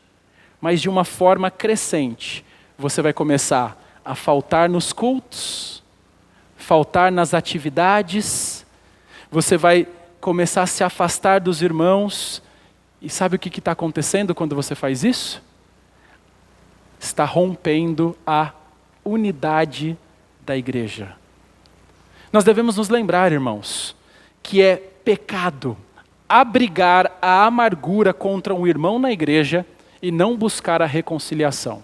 mas de uma forma crescente, você vai começar a faltar nos cultos, faltar nas atividades, você vai começar a se afastar dos irmãos. E sabe o que está acontecendo quando você faz isso? Está rompendo a unidade da igreja. Nós devemos nos lembrar, irmãos, que é pecado abrigar a amargura contra um irmão na igreja e não buscar a reconciliação.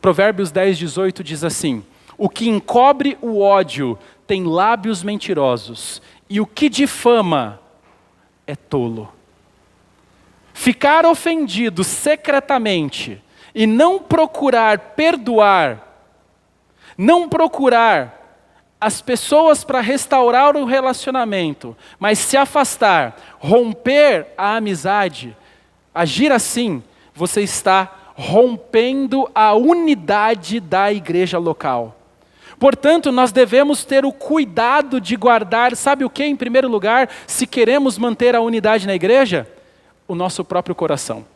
Provérbios 10:18 diz assim: o que encobre o ódio tem lábios mentirosos, e o que difama é tolo. Ficar ofendido secretamente e não procurar perdoar, não procurar as pessoas para restaurar o relacionamento, mas se afastar, romper a amizade, agir assim, você está rompendo a unidade da igreja local. Portanto, nós devemos ter o cuidado de guardar, sabe o que em primeiro lugar, se queremos manter a unidade na igreja? O nosso próprio coração.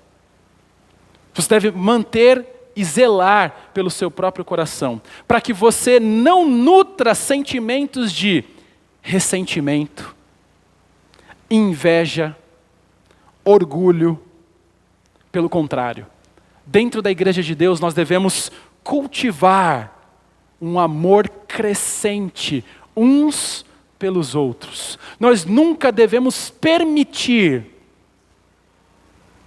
Você deve manter e zelar pelo seu próprio coração, para que você não nutra sentimentos de ressentimento, inveja, orgulho. Pelo contrário, dentro da igreja de Deus nós devemos cultivar um amor crescente uns pelos outros. Nós nunca devemos permitir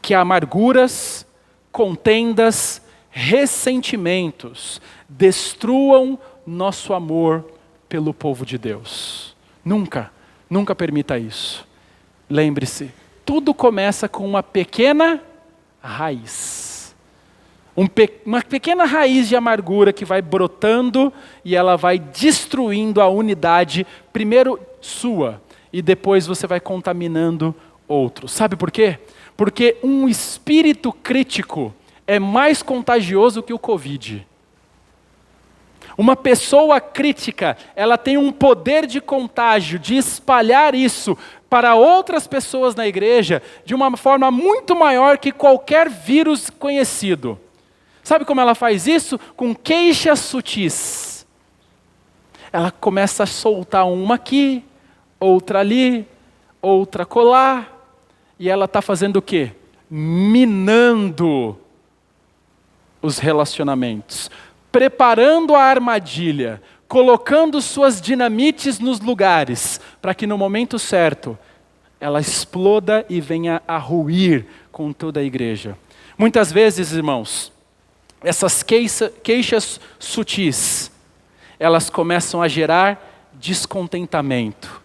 que amarguras, contendas, ressentimentos destruam nosso amor pelo povo de Deus. Nunca, nunca permita isso. Lembre-se, tudo começa com uma pequena raiz. Uma pequena raiz de amargura que vai brotando e ela vai destruindo a unidade, primeiro sua, e depois você vai contaminando outros. Sabe por quê? Porque um espírito crítico é mais contagioso que o Covid. Uma pessoa crítica, ela tem um poder de contágio, de espalhar isso para outras pessoas na igreja de uma forma muito maior que qualquer vírus conhecido. Sabe como ela faz isso? Com queixas sutis. Ela começa a soltar uma aqui, outra ali, outra colar, e ela está fazendo o quê? Minando os relacionamentos, preparando a armadilha, colocando suas dinamites nos lugares, para que no momento certo, ela exploda e venha a ruir com toda a igreja. Muitas vezes, irmãos, essas queixas sutis, elas começam a gerar descontentamento.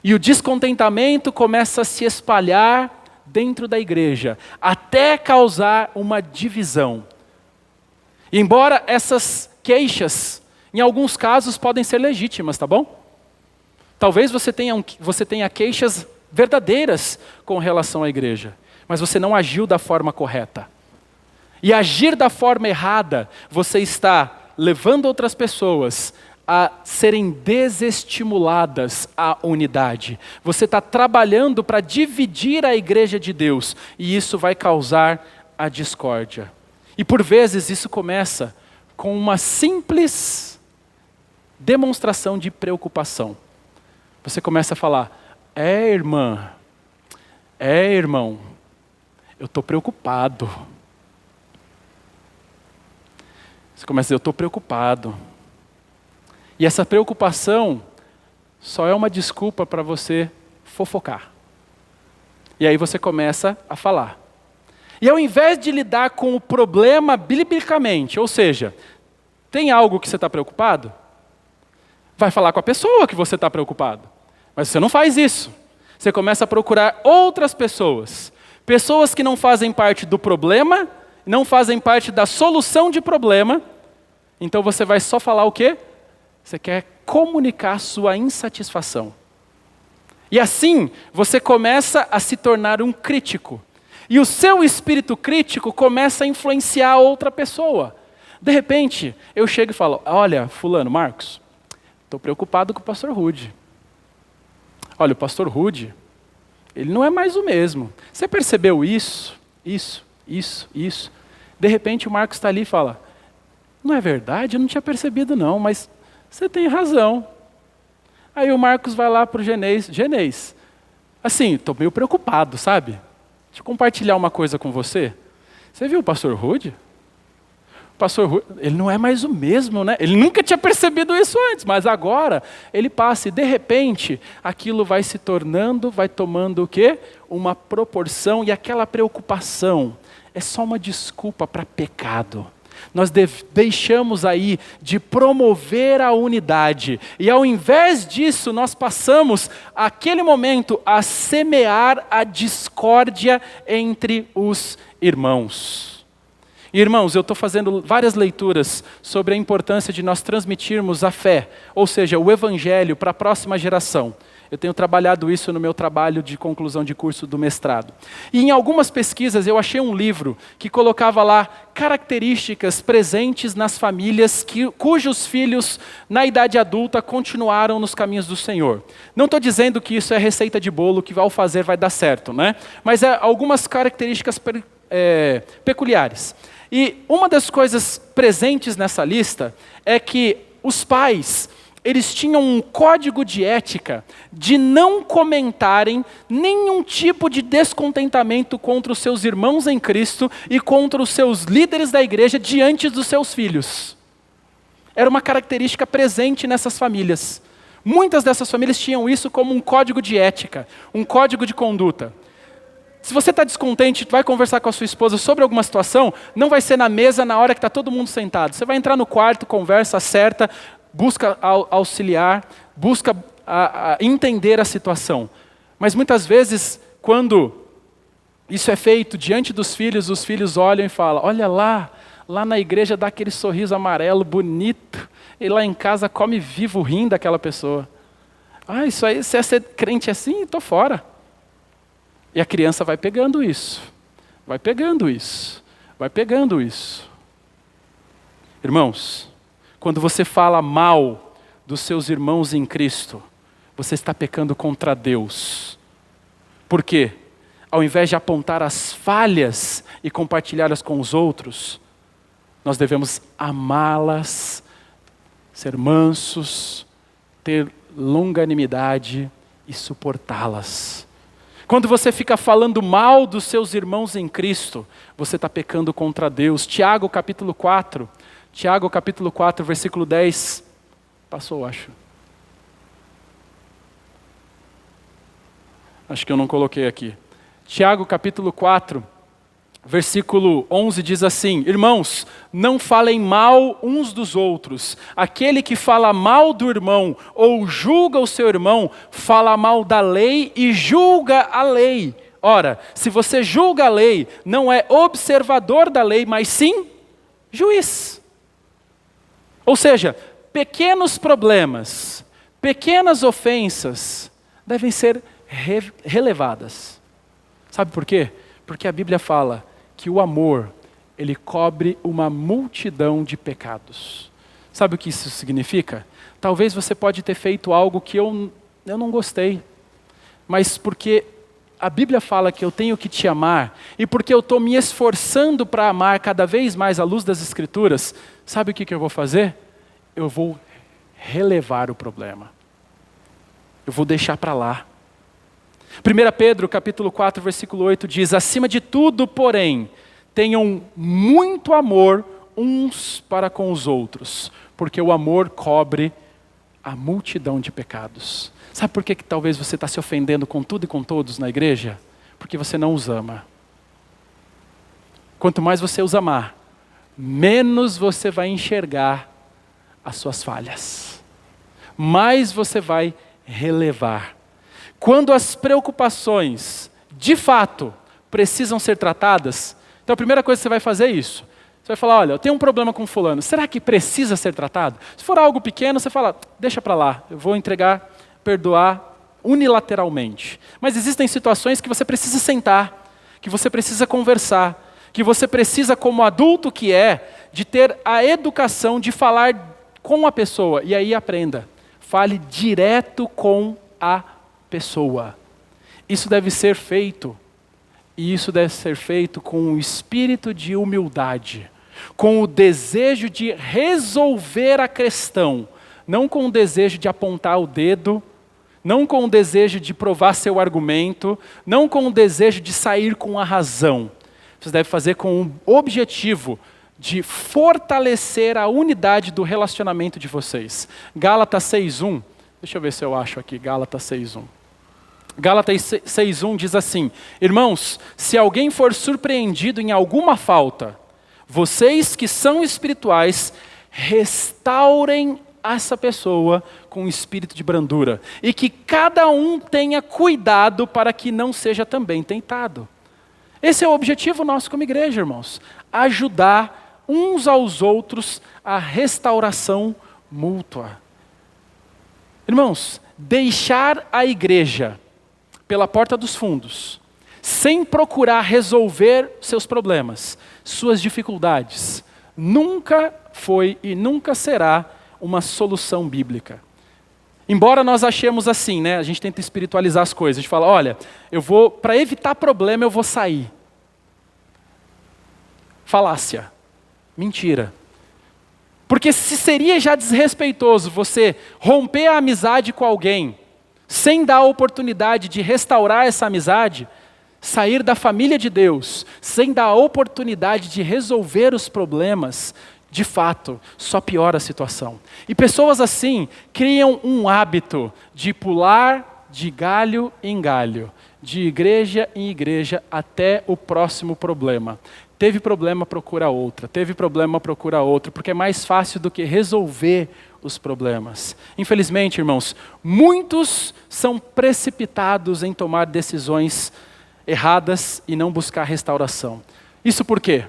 E o descontentamento começa a se espalhar dentro da igreja, até causar uma divisão. E embora essas queixas, em alguns casos, podem ser legítimas, tá bom? Talvez você tenha queixas verdadeiras com relação à igreja, mas você não agiu da forma correta. e agir da forma errada, você está levando outras pessoas a serem desestimuladas à unidade. Você está trabalhando para dividir a igreja de Deus, e isso vai causar a discórdia. E por vezes isso começa com uma simples demonstração de preocupação. Você começa a falar: irmã, irmão, eu estou preocupado. Você começa a dizer: eu estou preocupado. E essa preocupação só é uma desculpa para você fofocar. E aí você começa a falar. E ao invés de lidar com o problema biblicamente, ou seja, tem algo que você está preocupado? Vai falar com a pessoa que você está preocupado. Mas você não faz isso. Você começa a procurar outras pessoas. Pessoas que não fazem parte do problema, não fazem parte da solução de problema. Então você vai só falar o quê? Você quer comunicar sua insatisfação. E assim, você começa a se tornar um crítico. E o seu espírito crítico começa a influenciar outra pessoa. De repente, eu chego e falo: olha, fulano, Marcos, estou preocupado com o pastor Rude. Olha, o pastor Rude, ele não é mais o mesmo. Você percebeu isso? De repente o Marcos está ali e fala: não é verdade? Eu não tinha percebido não, mas você tem razão. Aí o Marcos vai lá para o Genês, assim, estou meio preocupado, sabe? Deixa eu compartilhar uma coisa com você. Você viu o pastor Rude? O pastor Rude, ele não é mais o mesmo, né? Ele nunca tinha percebido isso antes, mas agora ele passa e de repente aquilo vai se tornando, vai tomando o quê? Uma proporção, e aquela preocupação é só uma desculpa para pecado. Nós deixamos aí de promover a unidade. E ao invés disso, nós passamos aquele momento a semear a discórdia entre os irmãos. Irmãos, eu estou fazendo várias leituras sobre a importância de nós transmitirmos a fé, ou seja, o evangelho para a próxima geração. Eu tenho trabalhado isso no meu trabalho de conclusão de curso do mestrado. E em algumas pesquisas eu achei um livro que colocava lá características presentes nas famílias cujos filhos, na idade adulta, continuaram nos caminhos do Senhor. Não estou dizendo que isso é receita de bolo, que ao fazer vai dar certo, né? Mas é algumas características peculiares. E uma das coisas presentes nessa lista é que os pais, eles tinham um código de ética de não comentarem nenhum tipo de descontentamento contra os seus irmãos em Cristo e contra os seus líderes da igreja diante dos seus filhos. Era uma característica presente nessas famílias. Muitas dessas famílias tinham isso como um código de ética, um código de conduta. Se você está descontente, vai conversar com a sua esposa sobre alguma situação, não vai ser na mesa na hora que está todo mundo sentado. Você vai entrar no quarto, conversa, acerta, busca auxiliar, busca entender a situação. Mas muitas vezes, quando isso é feito diante dos filhos, os filhos olham e falam: olha lá na igreja dá aquele sorriso amarelo bonito, e lá em casa come vivo rindo daquela pessoa. Isso aí, se é ser crente assim, estou fora. E a criança vai pegando isso, vai pegando isso, vai pegando isso. Irmãos, quando você fala mal dos seus irmãos em Cristo, você está pecando contra Deus. Por quê? Ao invés de apontar as falhas e compartilhá-las com os outros, nós devemos amá-las, ser mansos, ter longanimidade e suportá-las. Quando você fica falando mal dos seus irmãos em Cristo, você está pecando contra Deus. Tiago capítulo 4, versículo 10. Passou, acho. Acho que eu não coloquei aqui. Tiago capítulo 4, versículo 11 diz assim: irmãos, não falem mal uns dos outros. Aquele que fala mal do irmão ou julga o seu irmão, fala mal da lei e julga a lei. Ora, se você julga a lei, não é observador da lei, mas sim juiz. Ou seja, pequenos problemas, pequenas ofensas devem ser relevadas. Sabe por quê? Porque a Bíblia fala que o amor ele cobre uma multidão de pecados. Sabe o que isso significa? Talvez você pode ter feito algo que eu não gostei, mas porque a Bíblia fala que eu tenho que te amar, e porque eu estou me esforçando para amar cada vez mais à luz das Escrituras, sabe o que eu vou fazer? Eu vou relevar o problema. Eu vou deixar para lá. 1 Pedro, capítulo 4, versículo 8 diz: acima de tudo, porém, tenham muito amor uns para com os outros, porque o amor cobre a multidão de pecados. Sabe por que talvez você está se ofendendo com tudo e com todos na igreja? Porque você não os ama. Quanto mais você os amar, menos você vai enxergar as suas falhas. Mais você vai relevar. Quando as preocupações, de fato, precisam ser tratadas, então a primeira coisa que você vai fazer é isso. Você vai falar, olha, eu tenho um problema com fulano, será que precisa ser tratado? Se for algo pequeno, você fala, deixa para lá, eu vou entregar, perdoar unilateralmente. Mas existem situações que você precisa sentar, que você precisa conversar, que você precisa, como adulto que é, de ter a educação de falar com a pessoa. E aí aprenda, fale direto com a pessoa. Isso deve ser feito, e isso deve ser feito com o espírito de humildade, com o desejo de resolver a questão, não com o desejo de apontar o dedo, não com o desejo de provar seu argumento, não com o desejo de sair com a razão. Você deve fazer com o objetivo de fortalecer a unidade do relacionamento de vocês. Gálatas 6:1, deixa eu ver se eu acho aqui, Gálatas 6:1. Gálatas 6:1 diz assim: irmãos, se alguém for surpreendido em alguma falta, vocês que são espirituais, restaurem essa pessoa com espírito de brandura, e que cada um tenha cuidado para que não seja também tentado. Esse é o objetivo nosso como igreja, irmãos. Ajudar uns aos outros a restauração mútua. Irmãos, deixar a igreja pela porta dos fundos, sem procurar resolver seus problemas, suas dificuldades, nunca foi e nunca será uma solução bíblica. Embora nós achemos assim, né? A gente tenta espiritualizar as coisas. A gente fala, olha, para evitar problema, eu vou sair. Falácia. Mentira. Porque se seria já desrespeitoso você romper a amizade com alguém, sem dar a oportunidade de restaurar essa amizade, sair da família de Deus, sem dar a oportunidade de resolver os problemas, de fato, só piora a situação. E pessoas assim criam um hábito de pular de galho em galho, de igreja em igreja, até o próximo problema. Teve problema, procura outra. Teve problema, procura outra, porque é mais fácil do que resolver os problemas. Infelizmente, irmãos, muitos são precipitados em tomar decisões erradas e não buscar restauração. Isso por quê?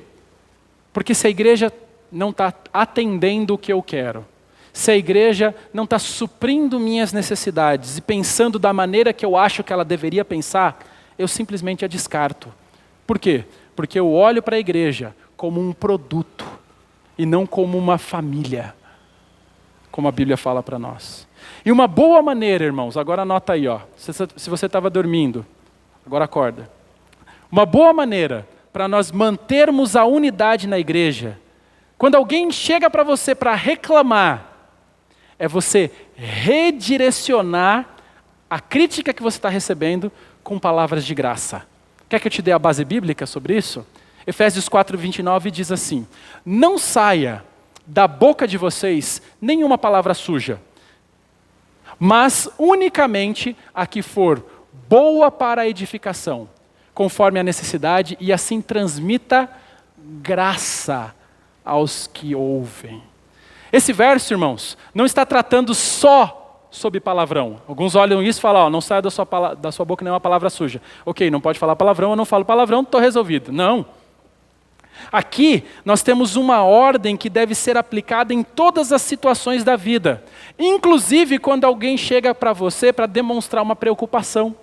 Porque se a igreja não está atendendo o que eu quero, se a igreja não está suprindo minhas necessidades e pensando da maneira que eu acho que ela deveria pensar, eu simplesmente a descarto. Por quê? Porque eu olho para a igreja como um produto e não como uma família, como a Bíblia fala para nós. E uma boa maneira, irmãos, agora anota aí, ó, se você estava dormindo, agora acorda. Uma boa maneira para nós mantermos a unidade na igreja, quando alguém chega para você para reclamar, é você redirecionar a crítica que você está recebendo com palavras de graça. Quer que eu te dê a base bíblica sobre isso? Efésios 4:29 diz assim: não saia da boca de vocês nenhuma palavra suja, mas unicamente a que for boa para a edificação, conforme a necessidade, e assim transmita graça aos que ouvem. Esse verso, irmãos, não está tratando só sobre palavrão. Alguns olham isso e falam, ó, não saia da sua boca nenhuma palavra suja. Ok, não pode falar palavrão, eu não falo palavrão, estou resolvido. Não. Aqui nós temos uma ordem que deve ser aplicada em todas as situações da vida. Inclusive quando alguém chega para você para demonstrar uma preocupação,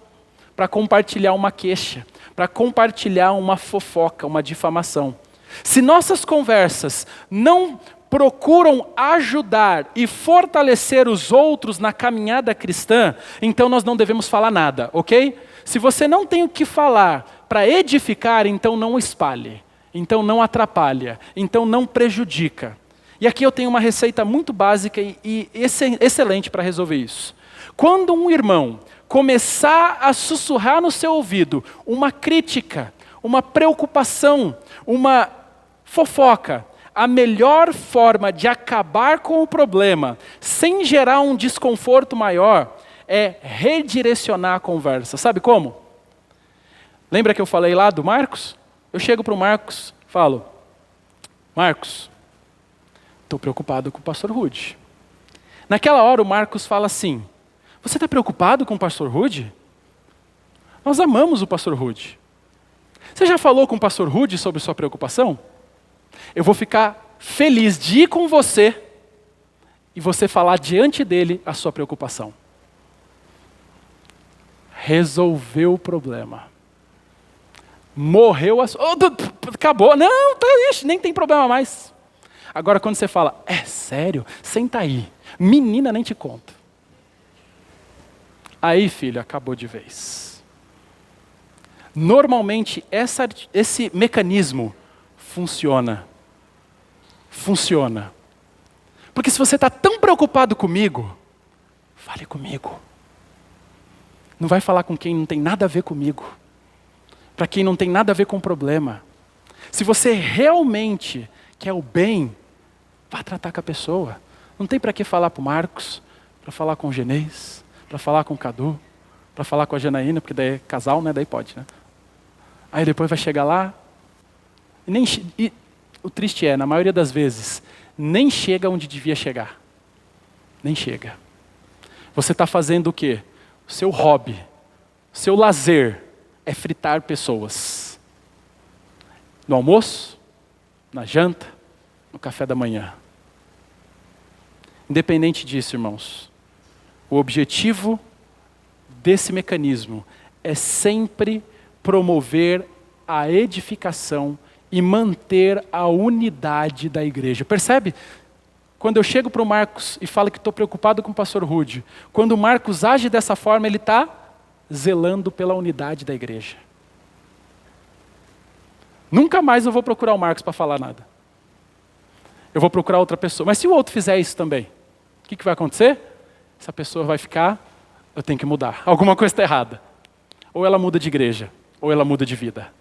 para compartilhar uma queixa, para compartilhar uma fofoca, uma difamação. Se nossas conversas não procuram ajudar e fortalecer os outros na caminhada cristã, então nós não devemos falar nada, ok? Se você não tem o que falar para edificar, então não espalhe, então não atrapalha, então não prejudica. E aqui eu tenho uma receita muito básica e excelente para resolver isso. Quando um irmão começar a sussurrar no seu ouvido uma crítica, uma preocupação, uma fofoca, a melhor forma de acabar com o problema, sem gerar um desconforto maior, é redirecionar a conversa. Sabe como? Lembra que eu falei lá do Marcos? Eu chego para o Marcos e falo, Marcos, estou preocupado com o pastor Rude. Naquela hora o Marcos fala assim, você está preocupado com o pastor Rude? Nós amamos o pastor Rude. Você já falou com o pastor Rude sobre sua preocupação? Eu vou ficar feliz de ir com você e você falar diante dele a sua preocupação. Resolveu o problema. Morreu a... acabou. Não, nem tem problema mais. Agora quando você fala, é sério? Senta aí. Menina, nem te conto. Aí, filho, acabou de vez. Normalmente, esse mecanismo funciona. Funciona. Porque se você está tão preocupado comigo, fale comigo. Não vai falar com quem não tem nada a ver comigo. Para quem não tem nada a ver com o problema. Se você realmente quer o bem, vá tratar com a pessoa. Não tem para que falar para o Marcos, para falar com o Genês, para falar com o Cadu, para falar com a Janaína, porque daí é casal, né? Daí pode, né? Aí depois vai chegar lá, e o triste é, na maioria das vezes, nem chega onde devia chegar. Nem chega. Você está fazendo o quê? O seu hobby, o seu lazer é fritar pessoas. No almoço, na janta, no café da manhã. Independente disso, irmãos, o objetivo desse mecanismo é sempre promover a edificação e manter a unidade da igreja. Percebe? Quando eu chego para o Marcos e falo que estou preocupado com o pastor Rude, quando o Marcos age dessa forma, ele está zelando pela unidade da igreja. Nunca mais eu vou procurar o Marcos para falar nada. Eu vou procurar outra pessoa. Mas se o outro fizer isso também, o que vai acontecer? Essa pessoa vai ficar, eu tenho que mudar. Alguma coisa está errada. Ou ela muda de igreja, ou ela muda de vida.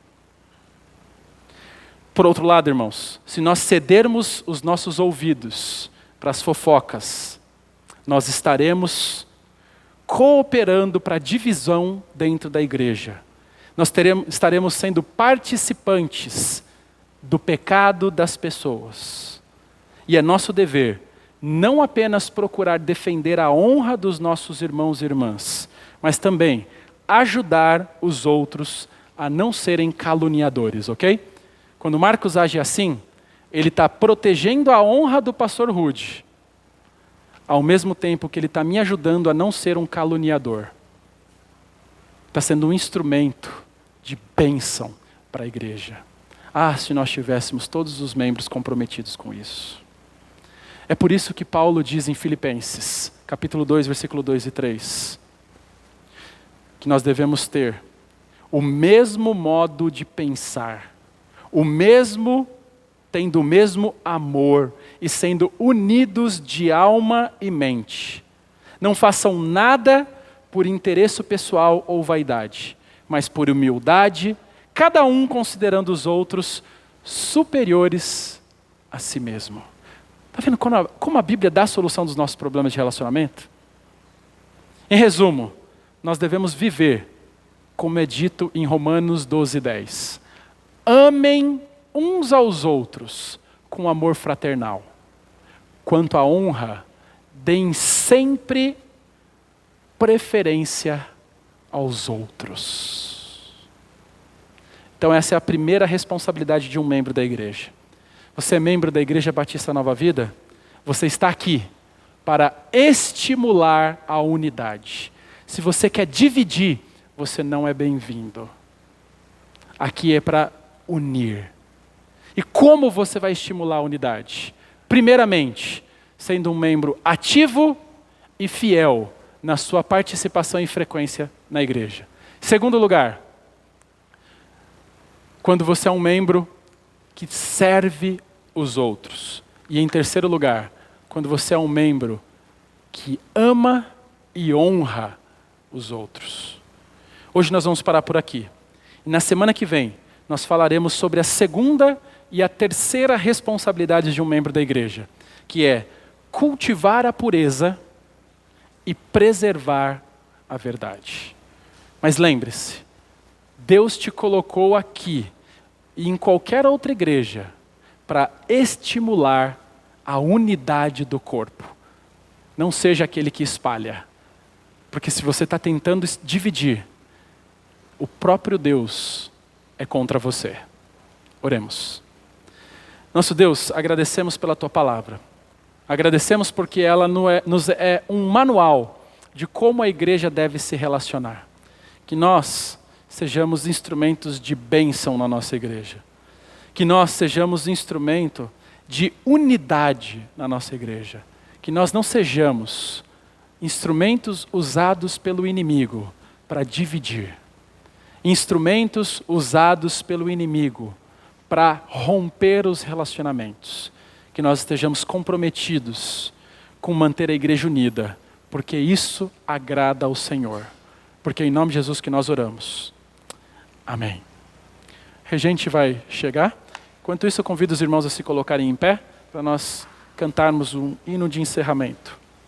Por outro lado, irmãos, se nós cedermos os nossos ouvidos para as fofocas, nós estaremos cooperando para a divisão dentro da igreja. Nós estaremos sendo participantes do pecado das pessoas. E é nosso dever não apenas procurar defender a honra dos nossos irmãos e irmãs, mas também ajudar os outros a não serem caluniadores, ok? Quando Marcos age assim, ele está protegendo a honra do pastor Rude, ao mesmo tempo que ele está me ajudando a não ser um caluniador. Está sendo um instrumento de bênção para a igreja. Ah, se nós tivéssemos todos os membros comprometidos com isso. É por isso que Paulo diz em Filipenses, capítulo 2, versículo 2 e 3, que nós devemos ter o mesmo modo de pensar, tendo o mesmo amor e sendo unidos de alma e mente. Não façam nada por interesse pessoal ou vaidade, mas por humildade, cada um considerando os outros superiores a si mesmo. Está vendo como a Bíblia dá a solução dos nossos problemas de relacionamento? Em resumo, nós devemos viver, como é dito em Romanos 12:10. Amem uns aos outros com amor fraternal. Quanto à honra, deem sempre preferência aos outros. Então essa é a primeira responsabilidade de um membro da igreja. Você é membro da Igreja Batista Nova Vida? Você está aqui para estimular a unidade. Se você quer dividir, você não é bem-vindo. Aqui é para unir. E como você vai estimular a unidade? Primeiramente, sendo um membro ativo e fiel na sua participação e frequência na igreja. Segundo lugar, quando você é um membro que serve os outros. E em terceiro lugar, quando você é um membro que ama e honra os outros. Hoje nós vamos parar por aqui. E na semana que vem, nós falaremos sobre a segunda e a terceira responsabilidade de um membro da igreja, que é cultivar a pureza e preservar a verdade. Mas lembre-se, Deus te colocou aqui e em qualquer outra igreja para estimular a unidade do corpo. Não seja aquele que espalha. Porque se você está tentando dividir, o próprio Deus é contra você. Oremos. Nosso Deus, agradecemos pela Tua palavra. Agradecemos porque ela nos é um manual de como a igreja deve se relacionar. Que nós sejamos instrumentos de bênção na nossa igreja. Que nós sejamos instrumento de unidade na nossa igreja. Que nós não sejamos instrumentos usados pelo inimigo para dividir. Instrumentos usados pelo inimigo para romper os relacionamentos. Que nós estejamos comprometidos com manter a igreja unida, porque isso agrada ao Senhor. Porque é em nome de Jesus que nós oramos. Amém. O regente vai chegar. Enquanto isso, eu convido os irmãos a se colocarem em pé para nós cantarmos um hino de encerramento.